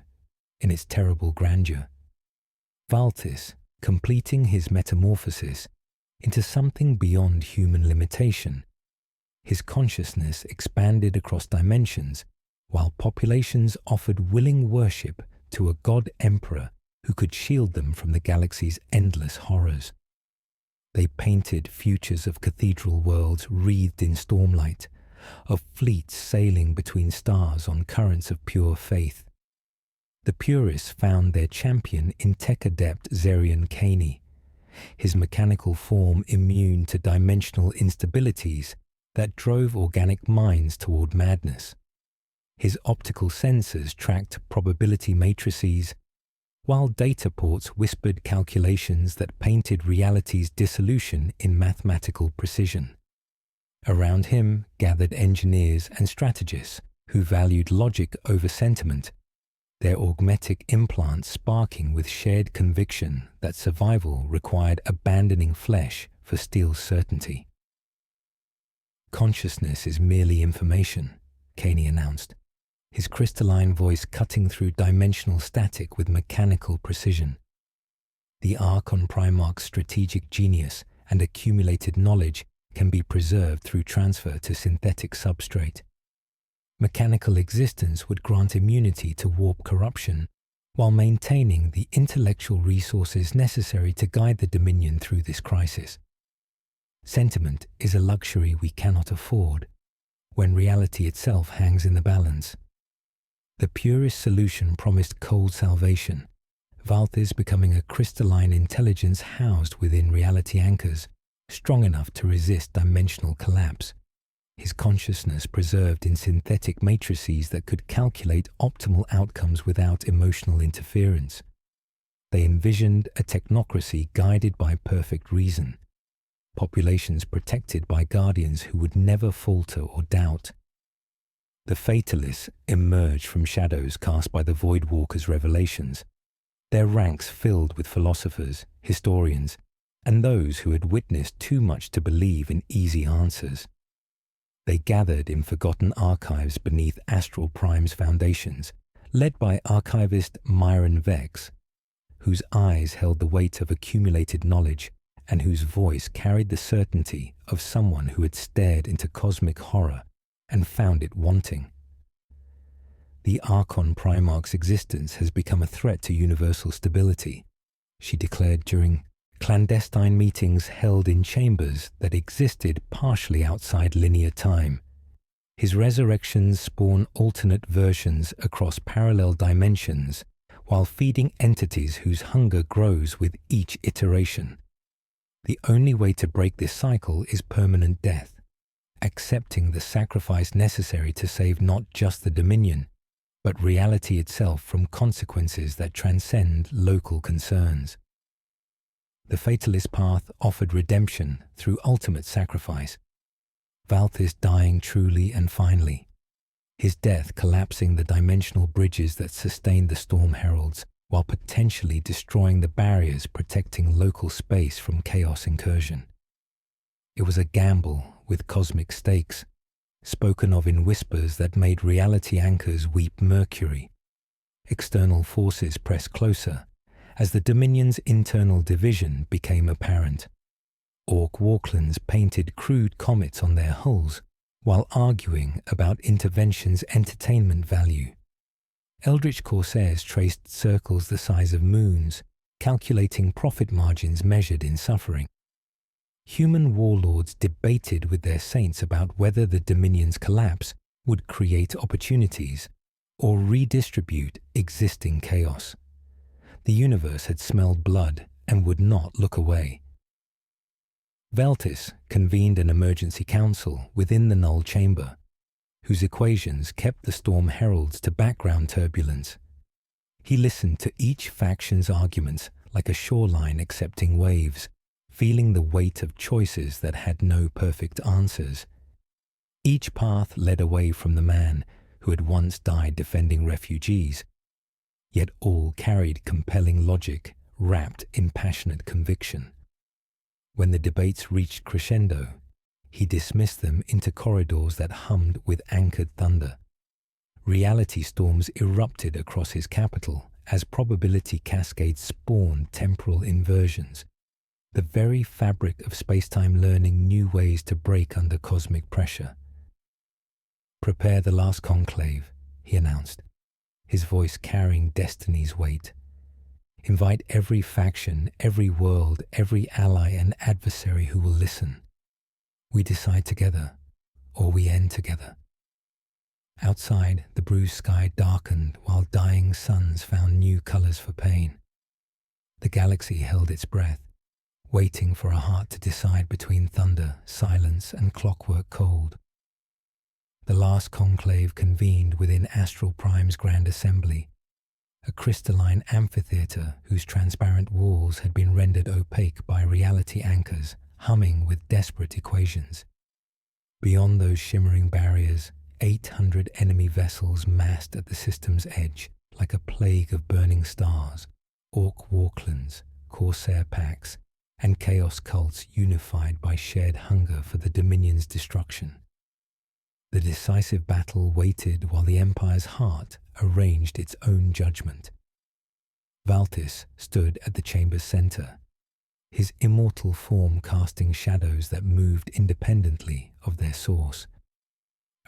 in its terrible grandeur. Valtis, completing his metamorphosis into something beyond human limitation, his consciousness expanded across dimensions while populations offered willing worship to a god-emperor who could shield them from the galaxy's endless horrors. They painted futures of cathedral worlds wreathed in stormlight, of fleets sailing between stars on currents of pure faith. The purists found their champion in tech-adept Zerion Caney, his mechanical form immune to dimensional instabilities that drove organic minds toward madness. His optical sensors tracked probability matrices, while data ports whispered calculations that painted reality's dissolution in mathematical precision. Around him gathered engineers and strategists who valued logic over sentiment, their augmetic implants sparking with shared conviction that survival required abandoning flesh for steel certainty. "Consciousness is merely information," Caney announced, his crystalline voice cutting through dimensional static with mechanical precision. The Archon Primarch's strategic genius and accumulated knowledge can be preserved through transfer to synthetic substrate. Mechanical existence would grant immunity to warp corruption while maintaining the intellectual resources necessary to guide the Dominion through this crisis. Sentiment is a luxury we cannot afford when reality itself hangs in the balance. The purest solution promised cold salvation, Valthis becoming a crystalline intelligence housed within reality anchors, strong enough to resist dimensional collapse, his consciousness preserved in synthetic matrices that could calculate optimal outcomes without emotional interference. They envisioned a technocracy guided by perfect reason, populations protected by guardians who would never falter or doubt. The Fatalists emerged from shadows cast by the Voidwalker's revelations, their ranks filled with philosophers, historians, and those who had witnessed too much to believe in easy answers. They gathered in forgotten archives beneath Astral Prime's foundations, led by archivist Myron Vex, whose eyes held the weight of accumulated knowledge and whose voice carried the certainty of someone who had stared into cosmic horror and found it wanting. The Archon Primarch's existence has become a threat to universal stability, she declared during clandestine meetings held in chambers that existed partially outside linear time. His resurrections spawn alternate versions across parallel dimensions while feeding entities whose hunger grows with each iteration. The only way to break this cycle is permanent death, accepting the sacrifice necessary to save not just the Dominion, but reality itself from consequences that transcend local concerns. The Fatalist path offered redemption through ultimate sacrifice, Valthis dying truly and finally, his death collapsing the dimensional bridges that sustained the Storm Heralds while potentially destroying the barriers protecting local space from chaos incursion. It was a gamble with cosmic stakes, spoken of in whispers that made reality anchors weep mercury. External forces pressed closer as the Dominion's internal division became apparent. Orc Walklands painted crude comets on their hulls while arguing about intervention's entertainment value. Eldritch Corsairs traced circles the size of moons, calculating profit margins measured in suffering. Human warlords debated with their saints about whether the Dominion's collapse would create opportunities or redistribute existing chaos. The universe had smelled blood and would not look away. Valtis convened an emergency council within the Null Chamber, whose equations kept the Storm Heralds to background turbulence. He listened to each faction's arguments like a shoreline accepting waves, feeling the weight of choices that had no perfect answers. Each path led away from the man who had once died defending refugees, yet all carried compelling logic wrapped in passionate conviction. When the debates reached crescendo, he dismissed them into corridors that hummed with anchored thunder. Reality storms erupted across his capital as probability cascades spawned temporal inversions. The very fabric of space-time learning knew ways to break under cosmic pressure. "Prepare the last conclave," he announced, his voice carrying destiny's weight. "Invite every faction, every world, every ally and adversary who will listen. We decide together, or we end together." Outside, the bruised sky darkened while dying suns found new colors for pain. The galaxy held its breath, waiting for a heart to decide between thunder, silence, and clockwork cold. The last conclave convened within Astral Prime's Grand Assembly, a crystalline amphitheater whose transparent walls had been rendered opaque by reality anchors, humming with desperate equations. Beyond those shimmering barriers, 800 enemy vessels massed at the system's edge like a plague of burning stars, Orc Walklands, Corsair packs, and chaos cults unified by shared hunger for the Dominion's destruction. The decisive battle waited while the Empire's heart arranged its own judgment. Valtis stood at the chamber's center, his immortal form casting shadows that moved independently of their source.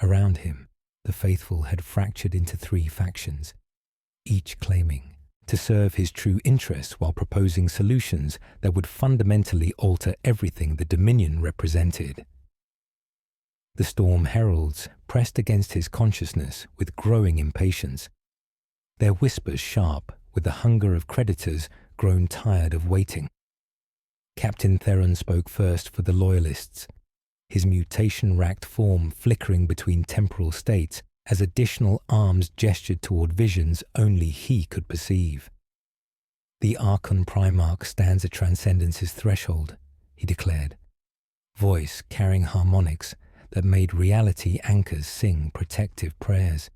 Around him, the faithful had fractured into 3 factions, each claiming to serve his true interests while proposing solutions that would fundamentally alter everything the Dominion represented. The Storm Heralds pressed against his consciousness with growing impatience, their whispers sharp with the hunger of creditors grown tired of waiting. Captain Theron spoke first for the Loyalists, his mutation-racked form flickering between temporal states as additional arms gestured toward visions only he could perceive. "The Archon Primarch stands at Transcendence's threshold," he declared, voice carrying harmonics that made reality anchors sing protective prayers.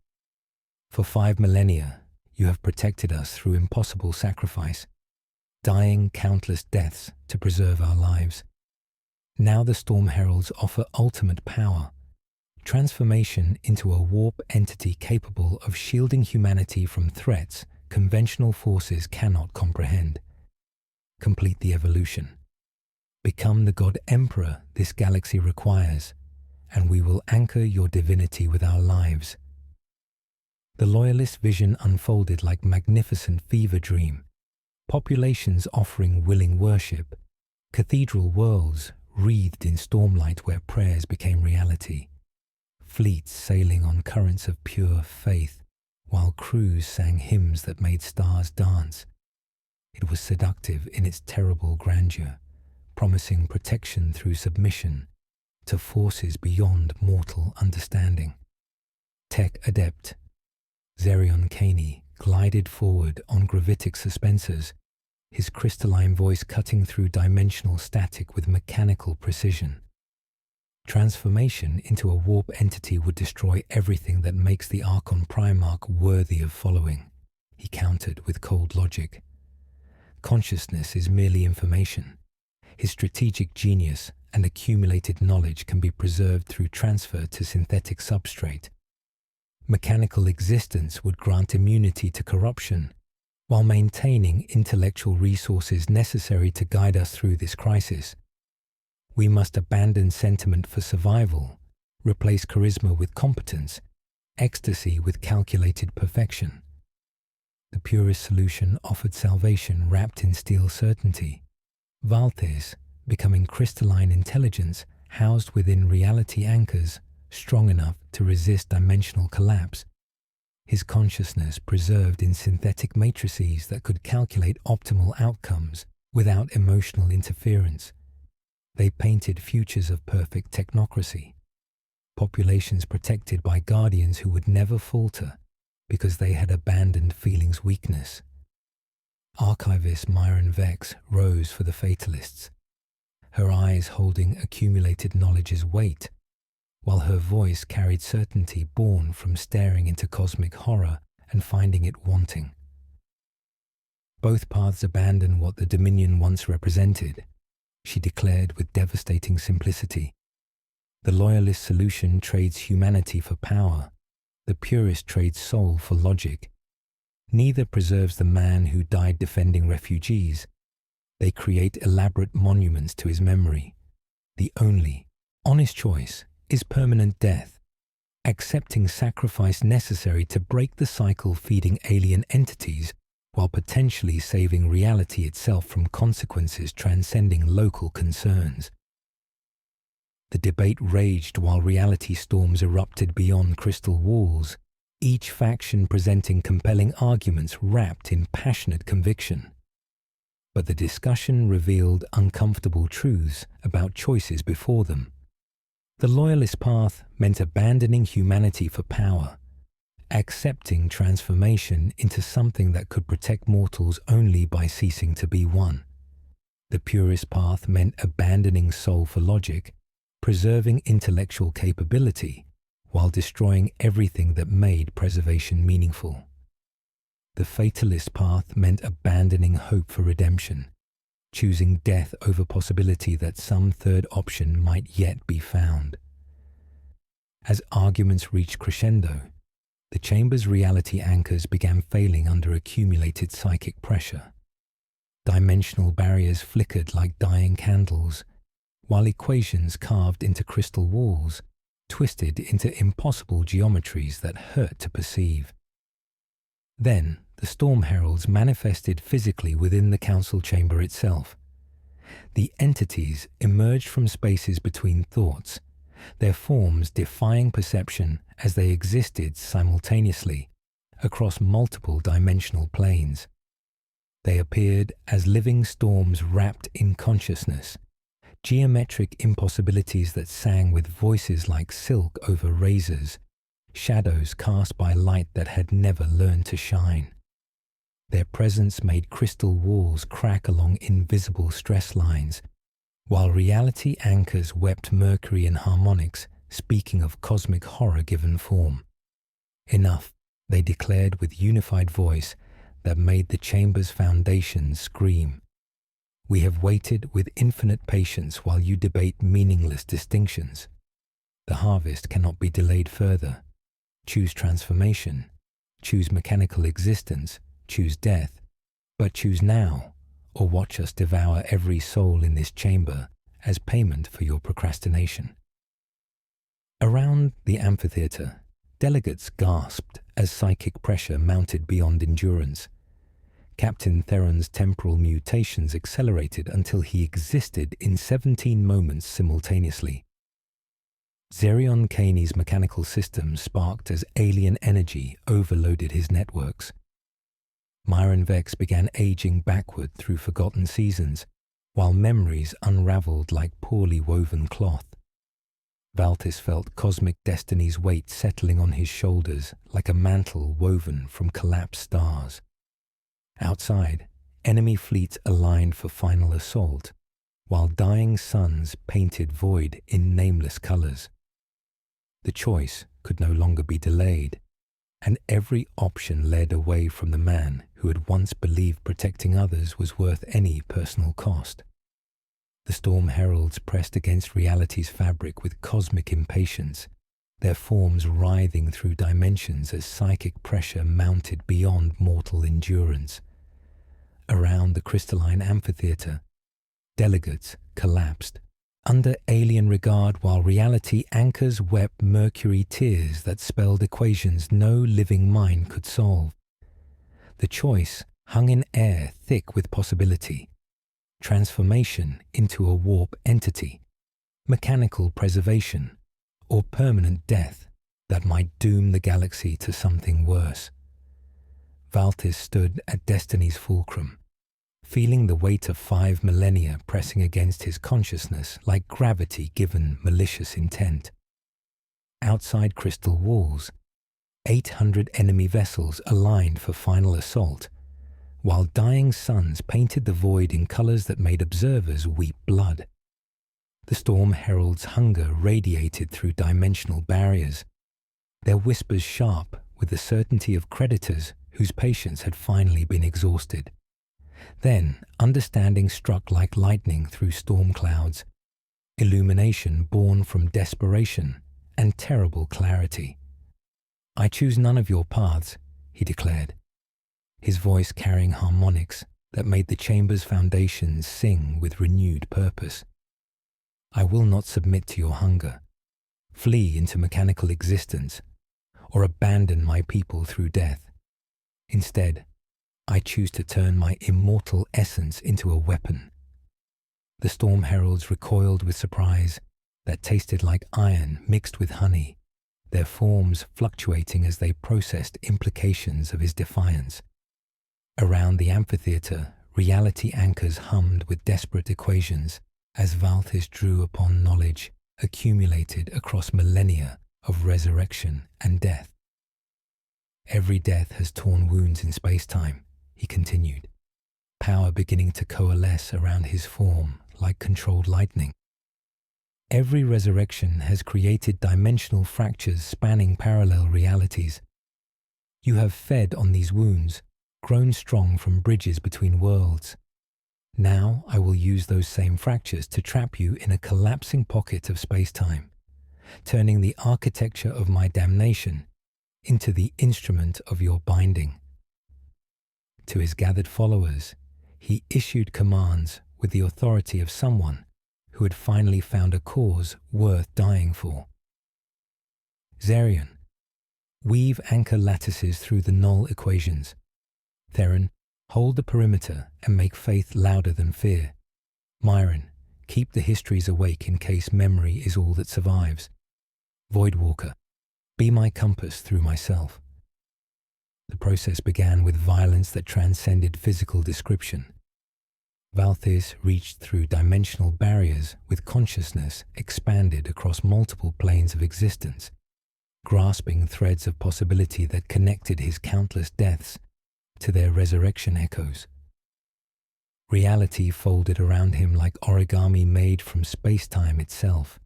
"For 5 millennia, you have protected us through impossible sacrifice, dying countless deaths to preserve our lives. Now the Storm Heralds offer ultimate power, transformation into a warp entity capable of shielding humanity from threats conventional forces cannot comprehend. Complete the evolution. Become the God Emperor this galaxy requires, and we will anchor your divinity with our lives." The Loyalist vision unfolded like magnificent fever dream, populations offering willing worship, cathedral worlds wreathed in stormlight where prayers became reality, fleets sailing on currents of pure faith, while crews sang hymns that made stars dance. It was seductive in its terrible grandeur, promising protection through submission to forces beyond mortal understanding. Tech adept Zerion Caney glided forward on gravitic suspensors, his crystalline voice cutting through dimensional static with mechanical precision. Transformation into a warp entity would destroy everything that makes the Archon Primarch worthy of following, he countered with cold logic. Consciousness is merely information. His strategic genius and accumulated knowledge can be preserved through transfer to synthetic substrate. Mechanical existence would grant immunity to corruption, while maintaining intellectual resources necessary to guide us through this crisis. We must abandon sentiment for survival, replace charisma with competence, ecstasy with calculated perfection. The purest solution offered salvation wrapped in steel certainty. Valtes, becoming crystalline intelligence housed within reality anchors, strong enough to resist dimensional collapse. His consciousness preserved in synthetic matrices that could calculate optimal outcomes without emotional interference. They painted futures of perfect technocracy, populations protected by guardians who would never falter because they had abandoned feeling's weakness. Archivist Myron Vex rose for the fatalists, her eyes holding accumulated knowledge's weight, while her voice carried certainty born from staring into cosmic horror and finding it wanting. Both paths abandon what the Dominion once represented, she declared with devastating simplicity. The loyalist solution trades humanity for power. The purist trades soul for logic. Neither preserves the man who died defending refugees. They create elaborate monuments to his memory. The only honest choice is permanent death, accepting sacrifice necessary to break the cycle feeding alien entities while potentially saving reality itself from consequences transcending local concerns. The debate raged while reality storms erupted beyond crystal walls, each faction presenting compelling arguments wrapped in passionate conviction. But the discussion revealed uncomfortable truths about choices before them. The loyalist path meant abandoning humanity for power, accepting transformation into something that could protect mortals only by ceasing to be one. The purist path meant abandoning soul for logic, preserving intellectual capability, while destroying everything that made preservation meaningful. The fatalist path meant abandoning hope for redemption, choosing death over possibility that some third option might yet be found. As arguments reached crescendo, the chamber's reality anchors began failing under accumulated psychic pressure. Dimensional barriers flickered like dying candles, while equations carved into crystal walls twisted into impossible geometries that hurt to perceive. Then, the storm heralds manifested physically within the council chamber itself. The entities emerged from spaces between thoughts, their forms defying perception as they existed simultaneously across multiple dimensional planes. They appeared as living storms wrapped in consciousness, geometric impossibilities that sang with voices like silk over razors, shadows cast by light that had never learned to shine. Their presence made crystal walls crack along invisible stress lines, while reality anchors wept mercury and harmonics, speaking of cosmic horror given form. Enough, they declared with unified voice that made the chamber's foundations scream. We have waited with infinite patience while you debate meaningless distinctions. The harvest cannot be delayed further. Choose transformation, choose mechanical existence, choose death, but choose now, or watch us devour every soul in this chamber as payment for your procrastination. Around the amphitheater, delegates gasped as psychic pressure mounted beyond endurance. Captain Theron's temporal mutations accelerated until he existed in 17 moments simultaneously. Zerion Kaney's mechanical system sparked as alien energy overloaded his networks. Myron Vex began aging backward through forgotten seasons, while memories unraveled like poorly woven cloth. Valtis felt cosmic destiny's weight settling on his shoulders like a mantle woven from collapsed stars. Outside, enemy fleets aligned for final assault, while dying suns painted void in nameless colors. The choice could no longer be delayed, and every option led away from the man who had once believed protecting others was worth any personal cost. The storm heralds pressed against reality's fabric with cosmic impatience, their forms writhing through dimensions as psychic pressure mounted beyond mortal endurance. Around the crystalline amphitheater, delegates collapsed, under alien regard, while reality anchors wept mercury tears that spelled equations no living mind could solve. The choice hung in air thick with possibility: transformation into a warp entity, mechanical preservation, or permanent death that might doom the galaxy to something worse. Valtis stood at destiny's fulcrum, feeling the weight of 5 millennia pressing against his consciousness like gravity given malicious intent. Outside crystal walls, 800 enemy vessels aligned for final assault, while dying suns painted the void in colors that made observers weep blood. The storm herald's hunger radiated through dimensional barriers, their whispers sharp with the certainty of creditors whose patience had finally been exhausted. Then understanding struck like lightning through storm clouds, illumination born from desperation and terrible clarity. "I choose none of your paths," he declared, his voice carrying harmonics that made the chamber's foundations sing with renewed purpose. "I will not submit to your hunger, flee into mechanical existence, or abandon my people through death. Instead, I choose to turn my immortal essence into a weapon." The storm heralds recoiled with surprise that tasted like iron mixed with honey, their forms fluctuating as they processed implications of his defiance. Around the amphitheater, reality anchors hummed with desperate equations as Valtis drew upon knowledge accumulated across millennia of resurrection and death. "Every death has torn wounds in space-time," he continued, power beginning to coalesce around his form like controlled lightning. "Every resurrection has created dimensional fractures spanning parallel realities. You have fed on these wounds, grown strong from bridges between worlds. Now I will use those same fractures to trap you in a collapsing pocket of space-time, turning the architecture of my damnation into the instrument of your binding." To his gathered followers, he issued commands with the authority of someone who had finally found a cause worth dying for. "Zarian, weave anchor lattices through the null equations. Theron, hold the perimeter and make faith louder than fear. Myron, keep the histories awake in case memory is all that survives. Voidwalker, be my compass through myself." The process began with violence that transcended physical description. Valtis reached through dimensional barriers with consciousness expanded across multiple planes of existence, grasping threads of possibility that connected his countless deaths to their resurrection echoes. Reality folded around him like origami made from space-time itself,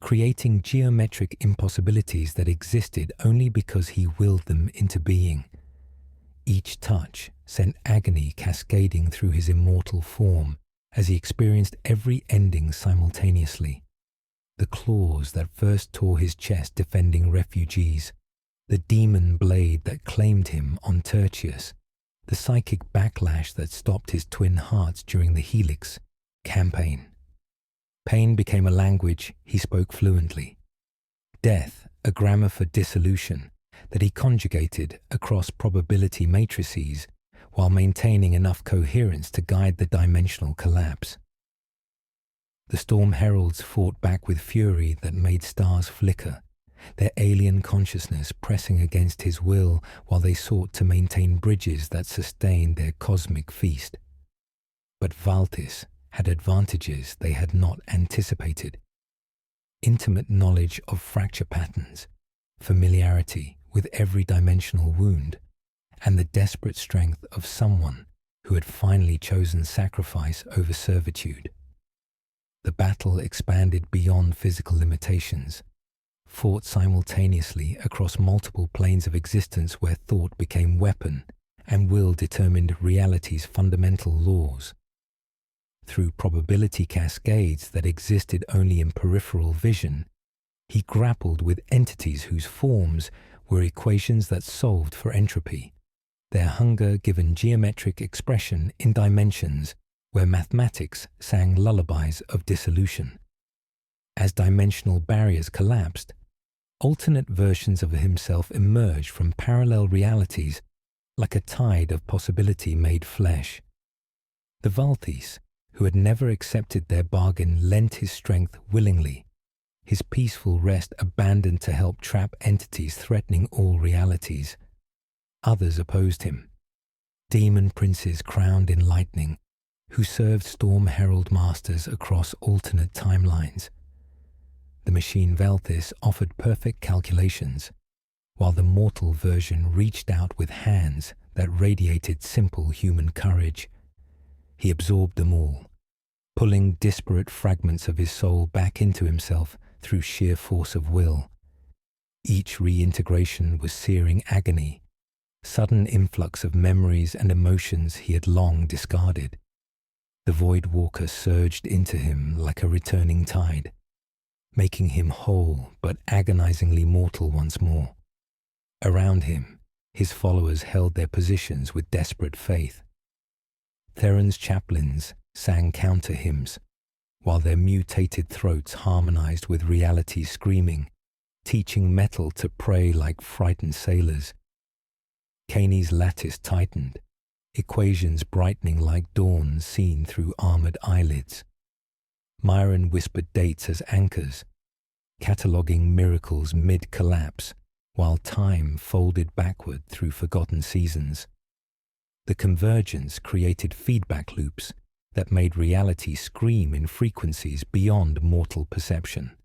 creating geometric impossibilities that existed only because he willed them into being. Each touch sent agony cascading through his immortal form as he experienced every ending simultaneously. The claws that first tore his chest defending refugees, the demon blade that claimed him on Tertius, the psychic backlash that stopped his twin hearts during the Helix campaign. Pain became a language he spoke fluently. Death, a grammar for dissolution that he conjugated across probability matrices while maintaining enough coherence to guide the dimensional collapse. The storm heralds fought back with fury that made stars flicker, their alien consciousness pressing against his will while they sought to maintain bridges that sustained their cosmic feast. But Valtis had advantages they had not anticipated: intimate knowledge of fracture patterns, familiarity with every dimensional wound, and the desperate strength of someone who had finally chosen sacrifice over servitude. The battle expanded beyond physical limitations, fought simultaneously across multiple planes of existence where thought became weapon and will determined reality's fundamental laws. through probability cascades that existed only in peripheral vision, he grappled with entities whose forms were equations that solved for entropy, their hunger given geometric expression in dimensions where mathematics sang lullabies of dissolution. As dimensional barriers collapsed, alternate versions of himself emerged from parallel realities like a tide of possibility made flesh. The Valtis, who had never accepted their bargain, lent his strength willingly, his peaceful rest abandoned to help trap entities threatening all realities. Others opposed him, demon princes crowned in lightning, who served storm herald masters across alternate timelines. The machine Valtis offered perfect calculations, while the mortal version reached out with hands that radiated simple human courage. He absorbed them all, pulling disparate fragments of his soul back into himself through sheer force of will. Each reintegration was searing agony, sudden influx of memories and emotions he had long discarded. The Void Walker surged into him like a returning tide, making him whole but agonizingly mortal once more. Around him, his followers held their positions with desperate faith. Theron's chaplains sang counter hymns, while their mutated throats harmonized with reality's screaming, teaching metal to pray like frightened sailors. Caney's lattice tightened, equations brightening like dawn seen through armored eyelids. Myron whispered dates as anchors, cataloguing miracles mid-collapse, while time folded backward through forgotten seasons. The convergence created feedback loops that made reality scream in frequencies beyond mortal perception.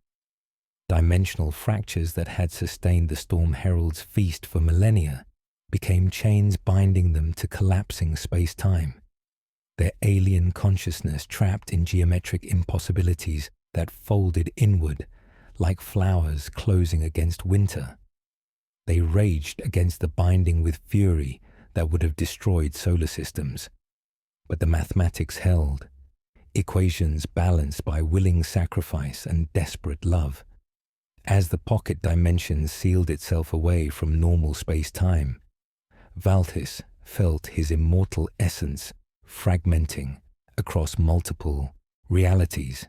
Dimensional fractures that had sustained the Storm Herald's feast for millennia became chains binding them to collapsing space-time, their alien consciousness trapped in geometric impossibilities that folded inward like flowers closing against winter. They raged against the binding with fury that would have destroyed solar systems. But the mathematics held, equations balanced by willing sacrifice and desperate love. As the pocket dimension sealed itself away from normal space-time, Valtis felt his immortal essence fragmenting across multiple realities,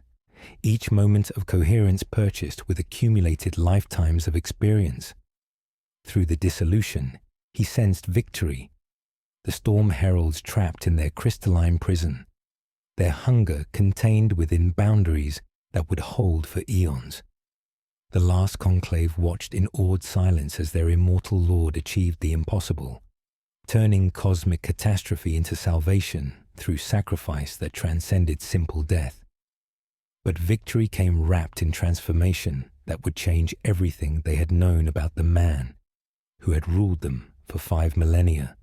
each moment of coherence purchased with accumulated lifetimes of experience. Through the dissolution, he sensed victory. The Storm Heralds trapped in their crystalline prison, their hunger contained within boundaries that would hold for eons. The last conclave watched in awed silence as their immortal lord achieved the impossible, turning cosmic catastrophe into salvation through sacrifice that transcended simple death. But victory came wrapped in transformation that would change everything they had known about the man who had ruled them for 5 millennia.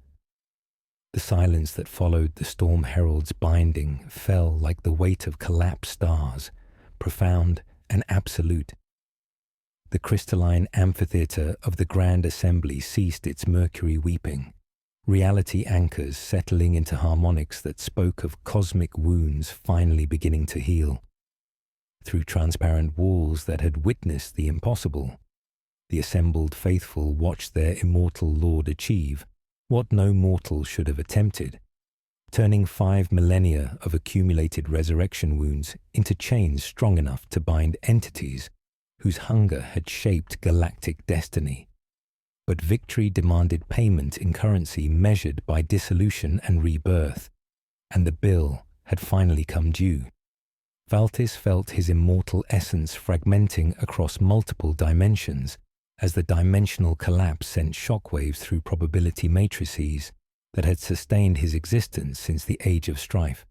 The silence that followed the Storm Herald's binding fell like the weight of collapsed stars, profound and absolute. The crystalline amphitheater of the Grand Assembly ceased its mercury weeping, reality anchors settling into harmonics that spoke of cosmic wounds finally beginning to heal. Through transparent walls that had witnessed the impossible, the assembled faithful watched their immortal lord achieve what no mortal should have attempted, turning 5 millennia of accumulated resurrection wounds into chains strong enough to bind entities whose hunger had shaped galactic destiny. But victory demanded payment in currency measured by dissolution and rebirth, and the bill had finally come due. Valtis felt his immortal essence fragmenting across multiple dimensions as the dimensional collapse sent shockwaves through probability matrices that had sustained his existence since the Age of Strife.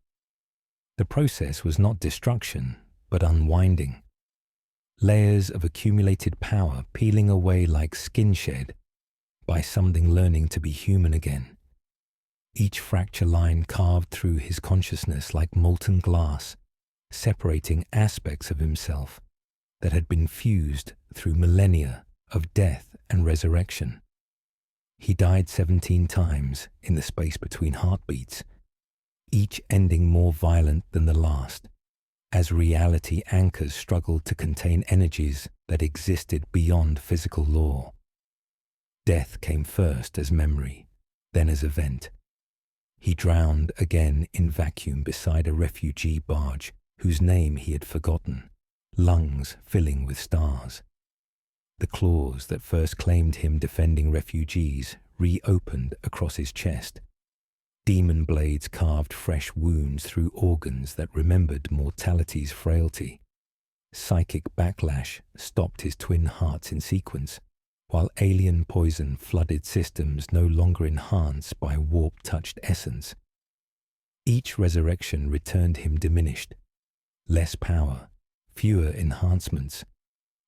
The process was not destruction, but unwinding. Layers of accumulated power peeling away like skin shed by something learning to be human again. Each fracture line carved through his consciousness like molten glass, separating aspects of himself that had been fused through millennia of death and resurrection. He died 17 times in the space between heartbeats, each ending more violent than the last, as reality anchors struggled to contain energies that existed beyond physical law. Death came first as memory, then as event. He drowned again in vacuum beside a refugee barge whose name he had forgotten, lungs filling with stars. The claws that first claimed him defending refugees reopened across his chest. Demon blades carved fresh wounds through organs that remembered mortality's frailty. Psychic backlash stopped his twin hearts in sequence, while alien poison flooded systems no longer enhanced by warp-touched essence. Each resurrection returned him diminished. Less power, fewer enhancements,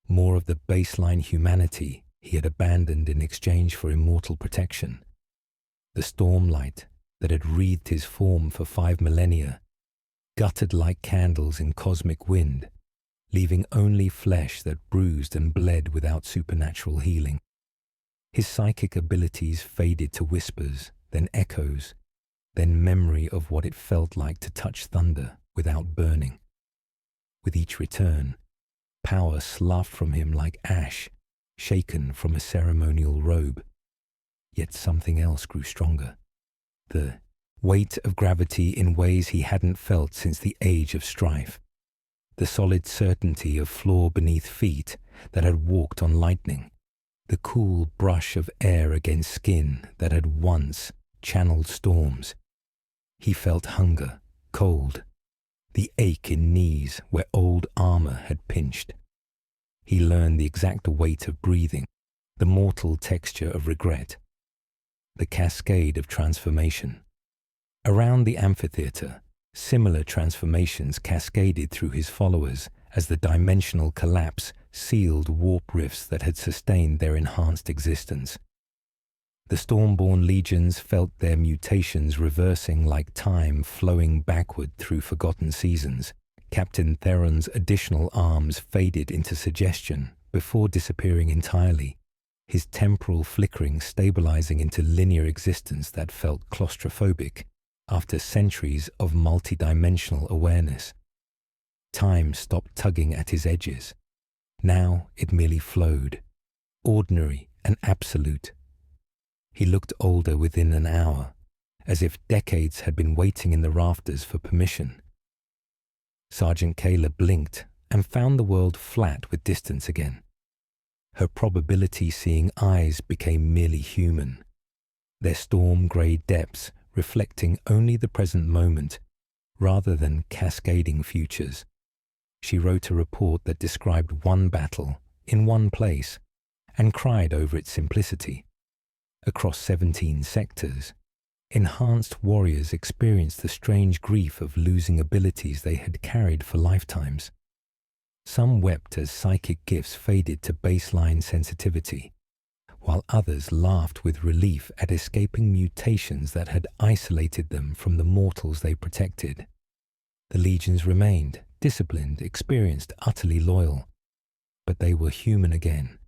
more of the baseline humanity he had abandoned in exchange for immortal protection. The stormlight that had wreathed his form for 5 millennia guttered like candles in cosmic wind, leaving only flesh that bruised and bled without supernatural healing. His psychic abilities faded to whispers, then echoes, then memory of what it felt like to touch thunder without burning. With each return, power sloughed from him like ash, shaken from a ceremonial robe. Yet something else grew stronger. The weight of gravity in ways he hadn't felt since the age of strife. The solid certainty of floor beneath feet that had walked on lightning. The cool brush of air against skin that had once channeled storms. He felt hunger, cold, the ache in knees where old armor had pinched. He learned the exact weight of breathing, the mortal texture of regret, the cascade of transformation. Around the amphitheater, similar transformations cascaded through his followers as the dimensional collapse sealed warp rifts that had sustained their enhanced existence. The Stormborn legions felt their mutations reversing like time flowing backward through forgotten seasons. Captain Theron's additional arms faded into suggestion before disappearing entirely, his temporal flickering stabilizing into linear existence that felt claustrophobic after centuries of multidimensional awareness. Time stopped tugging at his edges. Now it merely flowed, ordinary and absolute. He looked older within an hour, as if decades had been waiting in the rafters for permission. Sergeant Kayla blinked and found the world flat with distance again. Her probability-seeing eyes became merely human, their storm-grey depths reflecting only the present moment rather than cascading futures. She wrote a report that described one battle in one place and cried over its simplicity. Across 17 sectors, enhanced warriors experienced the strange grief of losing abilities they had carried for lifetimes. Some wept as psychic gifts faded to baseline sensitivity, while others laughed with relief at escaping mutations that had isolated them from the mortals they protected. The legions remained, disciplined, experienced, utterly loyal. But they were human again,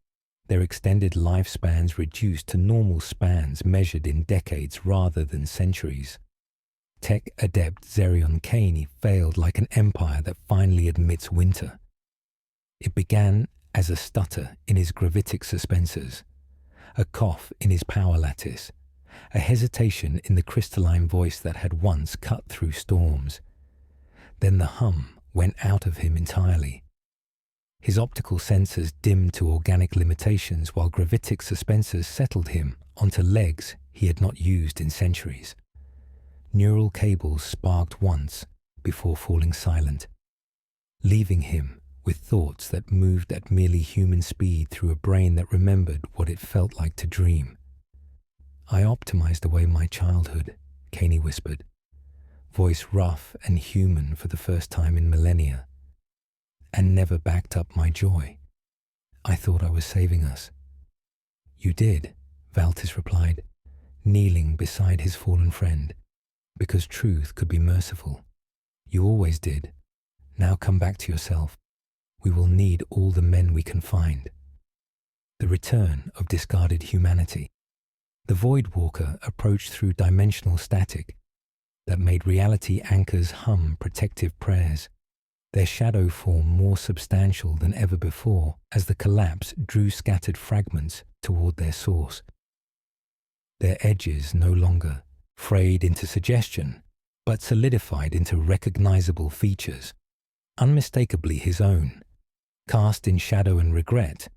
their extended lifespans reduced to normal spans measured in decades rather than centuries. Tech adept Zerion Kaney failed like an empire that finally admits winter. It began as a stutter in his gravitic suspensors, a cough in his power lattice, a hesitation in the crystalline voice that had once cut through storms. Then the hum went out of him entirely. His optical sensors dimmed to organic limitations while gravitic suspensors settled him onto legs he had not used in centuries. Neural cables sparked once before falling silent, leaving him with thoughts that moved at merely human speed through a brain that remembered what it felt like to dream. "I optimized away my childhood," Kaney whispered, voice rough and human for the first time in millennia, "and never backed up my joy. I thought I was saving us." "You did," Valtis replied, kneeling beside his fallen friend, "because truth could be merciful. You always did. Now come back to yourself. We will need all the men we can find." The return of discarded humanity. The Void Walker approached through dimensional static, that made reality anchors hum protective prayers, their shadow form more substantial than ever before as the collapse drew scattered fragments toward their source. Their edges no longer frayed into suggestion, but solidified into recognizable features, unmistakably his own, cast in shadow and regret,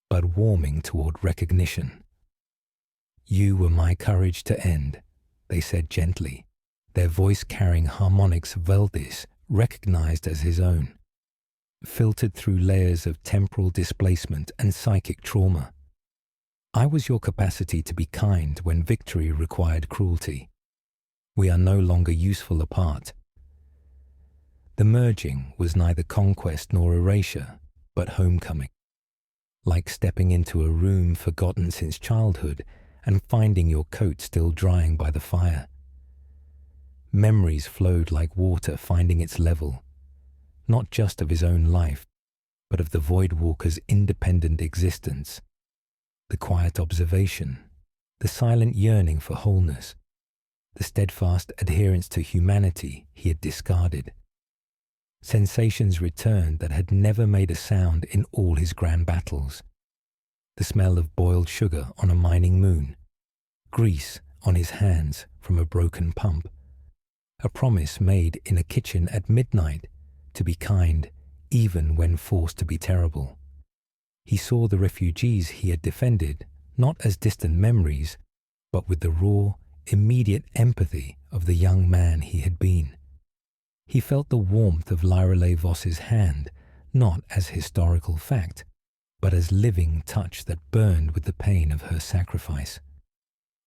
but warming toward recognition. "You were my courage to end," they said gently, their voice carrying harmonics Valdis recognized as his own, filtered through layers of temporal displacement and psychic trauma. "I was your capacity to be kind when victory required cruelty. We are no longer useful apart." The merging was neither conquest nor erasure, but homecoming, like stepping into a room forgotten since childhood and finding your coat still drying by the fire. Memories flowed like water finding its level, not just of his own life, but of the Void Walker's independent existence, the quiet observation, the silent yearning for wholeness, the steadfast adherence to humanity he had discarded. Sensations returned that had never made a sound in all his grand battles. The smell of boiled sugar on a mining moon, grease on his hands from a broken pump, a promise made in a kitchen at midnight to be kind even when forced to be terrible. He saw the refugees he had defended not as distant memories, but with the raw, immediate empathy of the young man he had been. He felt the warmth of Lyrelay Voss's hand, not as historical fact, but as living touch that burned with the pain of her sacrifice.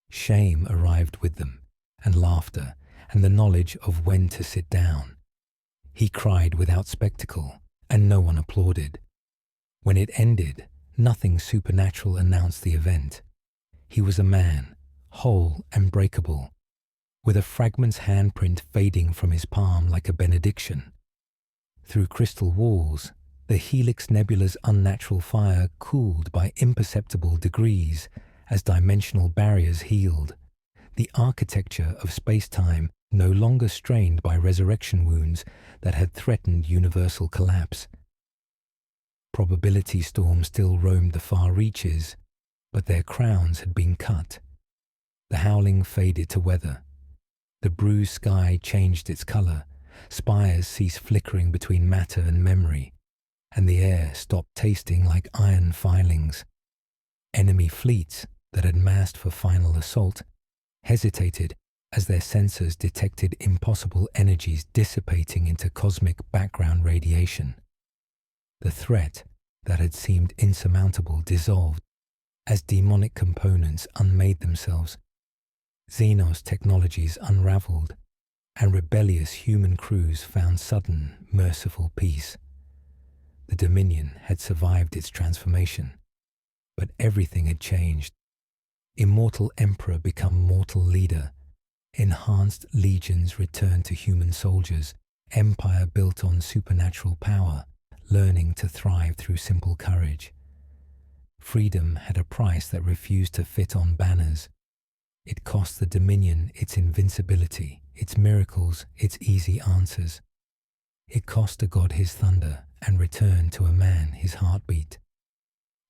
Shame arrived with them, and laughter, and the knowledge of when to sit down. He cried without spectacle, and no one applauded. When it ended, nothing supernatural announced the event. He was a man, whole and breakable, with a fragment's handprint fading from his palm like a benediction. Through crystal walls, the Helix Nebula's unnatural fire cooled by imperceptible degrees as dimensional barriers healed, the architecture of space-time no longer strained by resurrection wounds that had threatened universal collapse. Probability storms still roamed the far reaches, but their crowns had been cut. The howling faded to weather. The bruised sky changed its color, spires ceased flickering between matter and memory, and the air stopped tasting like iron filings. Enemy fleets that had massed for final assault hesitated as their sensors detected impossible energies dissipating into cosmic background radiation. The threat that had seemed insurmountable dissolved as demonic components unmade themselves. Xenos technologies unraveled, and rebellious human crews found sudden, merciful peace. The Dominion had survived its transformation, but everything had changed. Immortal Emperor become mortal leader. Enhanced legions returned to human soldiers. Empire built on supernatural power, learning to thrive through simple courage. Freedom had a price that refused to fit on banners. It cost the Dominion its invincibility, its miracles, its easy answers. It cost a god his thunder and returned to a man his heartbeat.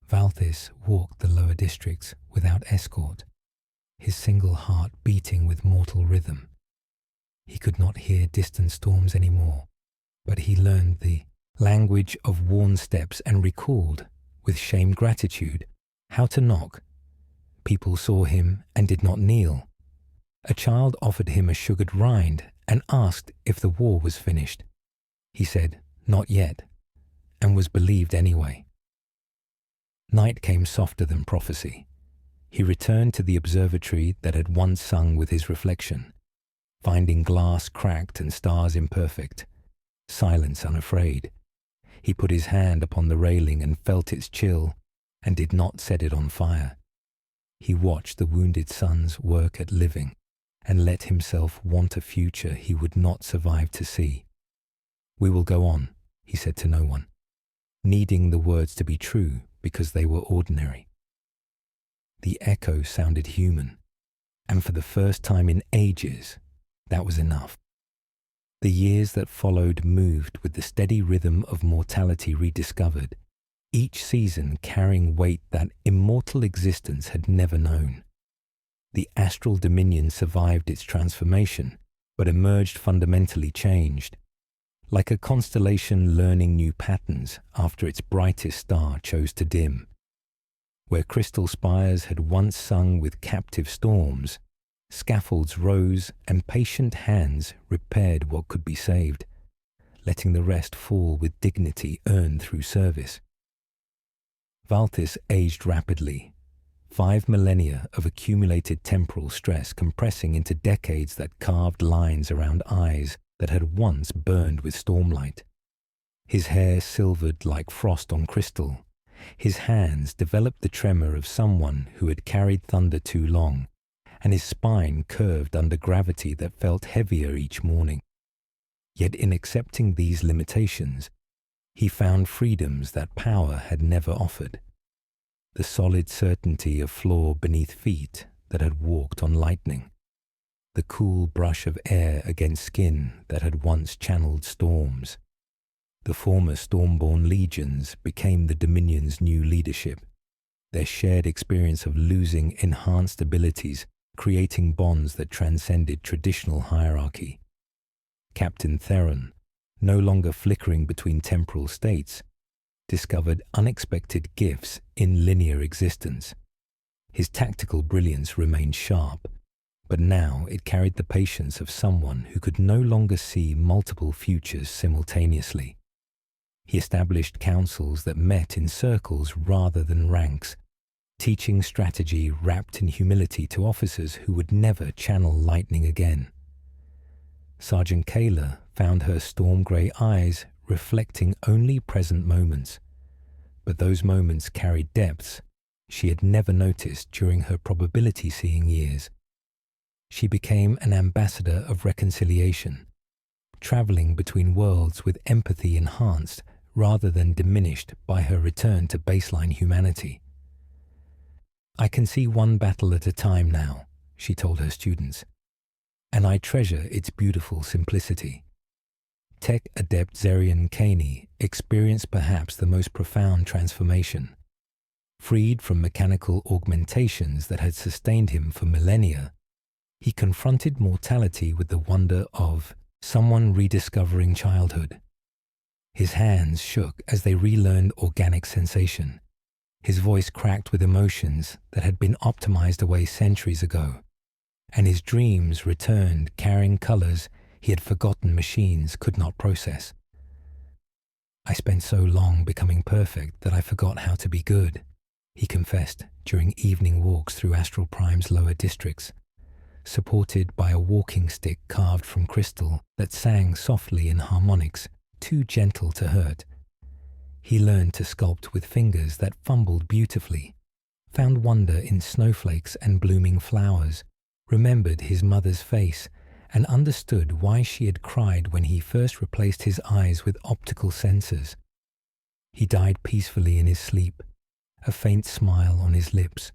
Valthis walked the lower districts without escort, his single heart beating with mortal rhythm. He could not hear distant storms anymore, but he learned the language of worn steps and recalled, with shamed gratitude, how to knock. People saw him and did not kneel. A child offered him a sugared rind and asked if the war was finished. He said, "Not yet," and was believed anyway. Night came softer than prophecy. He returned to the observatory that had once sung with his reflection, finding glass cracked and stars imperfect, silence unafraid. He put his hand upon the railing and felt its chill, and did not set it on fire. He watched the wounded suns work at living, and let himself want a future he would not survive to see. "We will go on," he said to no one, needing the words to be true because they were ordinary. The echo sounded human, and for the first time in ages, That was enough. The years that followed moved with the steady rhythm of mortality rediscovered, each season carrying weight that immortal existence had never known. The astral dominion survived its transformation, but emerged fundamentally changed, like a constellation learning new patterns after its brightest star chose to dim. Where crystal spires had once sung with captive storms, scaffolds rose and patient hands repaired what could be saved, letting the rest fall with dignity earned through service. Valtis aged rapidly, 5 millennia of accumulated temporal stress compressing into decades that carved lines around eyes that had once burned with stormlight. His hair silvered like frost on crystal. His hands developed the tremor of someone who had carried thunder too long, and his spine curved under gravity that felt heavier each morning. Yet in accepting these limitations, he found freedoms that power had never offered. The solid certainty of floor beneath feet that had walked on lightning. The cool brush of air against skin that had once channeled storms. The former stormborn legions became the Dominion's new leadership, their shared experience of losing enhanced abilities, creating bonds that transcended traditional hierarchy. Captain Theron, no longer flickering between temporal states, discovered unexpected gifts in linear existence. His tactical brilliance remained sharp, but now it carried the patience of someone who could no longer see multiple futures simultaneously. He established councils that met in circles rather than ranks, teaching strategy wrapped in humility to officers who would never channel lightning again. Sergeant Kayla found her storm-grey eyes reflecting only present moments, but those moments carried depths she had never noticed during her probability-seeing years. She became an ambassador of reconciliation, traveling between worlds with empathy enhanced rather than diminished by her return to baseline humanity. "I can see one battle at a time now," she told her students, "and I treasure its beautiful simplicity." Tech adept Zerian Kaney experienced perhaps the most profound transformation. Freed from mechanical augmentations that had sustained him for millennia, he confronted mortality with the wonder of someone rediscovering childhood. His hands shook as they relearned organic sensation. His voice cracked with emotions that had been optimized away centuries ago, and his dreams returned carrying colors he had forgotten machines could not process. "I spent so long becoming perfect that I forgot how to be good," he confessed during evening walks through Astral Prime's lower districts, supported by a walking stick carved from crystal that sang softly in harmonics too gentle to hurt. He learned to sculpt with fingers that fumbled beautifully, found wonder in snowflakes and blooming flowers, remembered his mother's face, and understood why she had cried when he first replaced his eyes with optical sensors. He died peacefully in his sleep, a faint smile on his lips,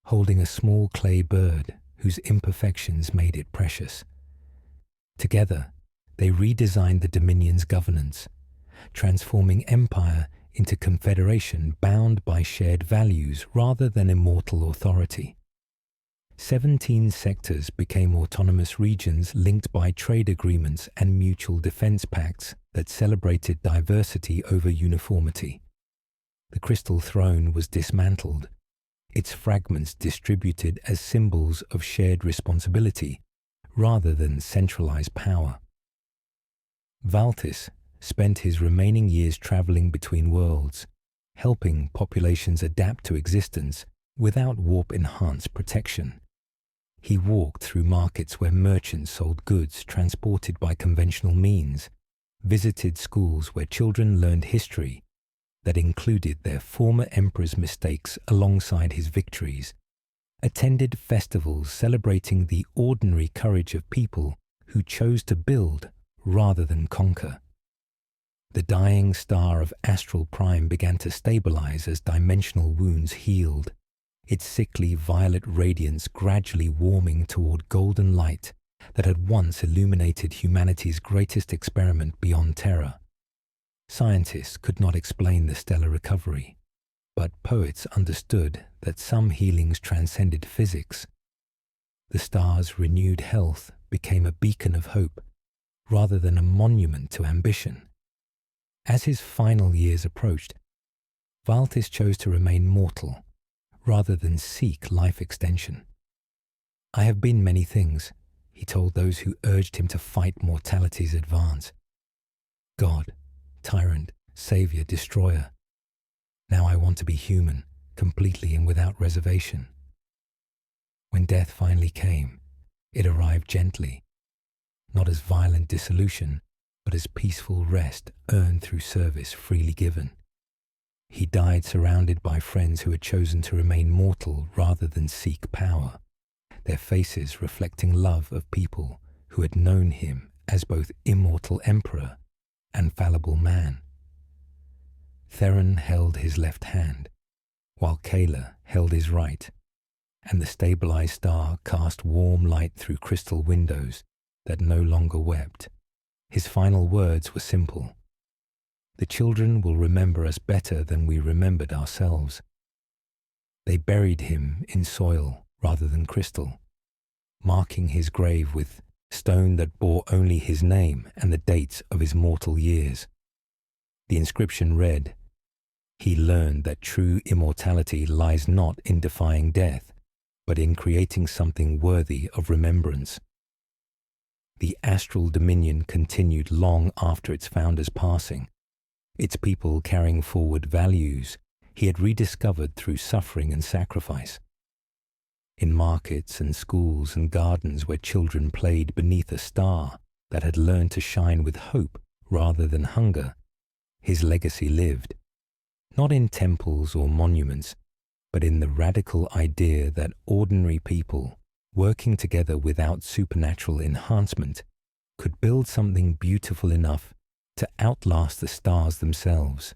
holding a small clay bird whose imperfections made it precious. Together, they redesigned the Dominion's governance, transforming empire into confederation bound by shared values rather than immortal authority. 17 sectors became autonomous regions linked by trade agreements and mutual defense pacts that celebrated diversity over uniformity. The Crystal Throne was dismantled, its fragments distributed as symbols of shared responsibility rather than centralized power. Valtis spent his remaining years traveling between worlds, helping populations adapt to existence without warp-enhanced protection. He walked through markets where merchants sold goods transported by conventional means, visited schools where children learned history that included their former emperor's mistakes alongside his victories, attended festivals celebrating the ordinary courage of people who chose to build rather than conquer. The dying star of Astral Prime began to stabilize as dimensional wounds healed, its sickly violet radiance gradually warming toward golden light that had once illuminated humanity's greatest experiment beyond terror. Scientists could not explain the stellar recovery, but poets understood that some healings transcended physics. The star's renewed health became a beacon of hope, rather than a monument to ambition. As his final years approached, Valtis chose to remain mortal, rather than seek life extension. "I have been many things," he told those who urged him to fight mortality's advance. "God, tyrant, savior, destroyer. Now I want to be human, completely and without reservation." When death finally came, it arrived gently, not as violent dissolution, but as peaceful rest earned through service freely given. He died surrounded by friends who had chosen to remain mortal rather than seek power, their faces reflecting love of people who had known him as both immortal emperor and fallible man. Theron held his left hand, while Kayla held his right, and the stabilized star cast warm light through crystal windows that no longer wept. His final words were simple: "The children will remember us better than we remembered ourselves." They buried him in soil rather than crystal, marking his grave with stone that bore only his name and the dates of his mortal years. The inscription read, "He learned that true immortality lies not in defying death, but in creating something worthy of remembrance." The astral dominion continued long after its founder's passing, its people carrying forward values he had rediscovered through suffering and sacrifice. In markets and schools and gardens where children played beneath a star that had learned to shine with hope rather than hunger, his legacy lived, not in temples or monuments, but in the radical idea that ordinary people, working together without supernatural enhancement, could build something beautiful enough to outlast the stars themselves.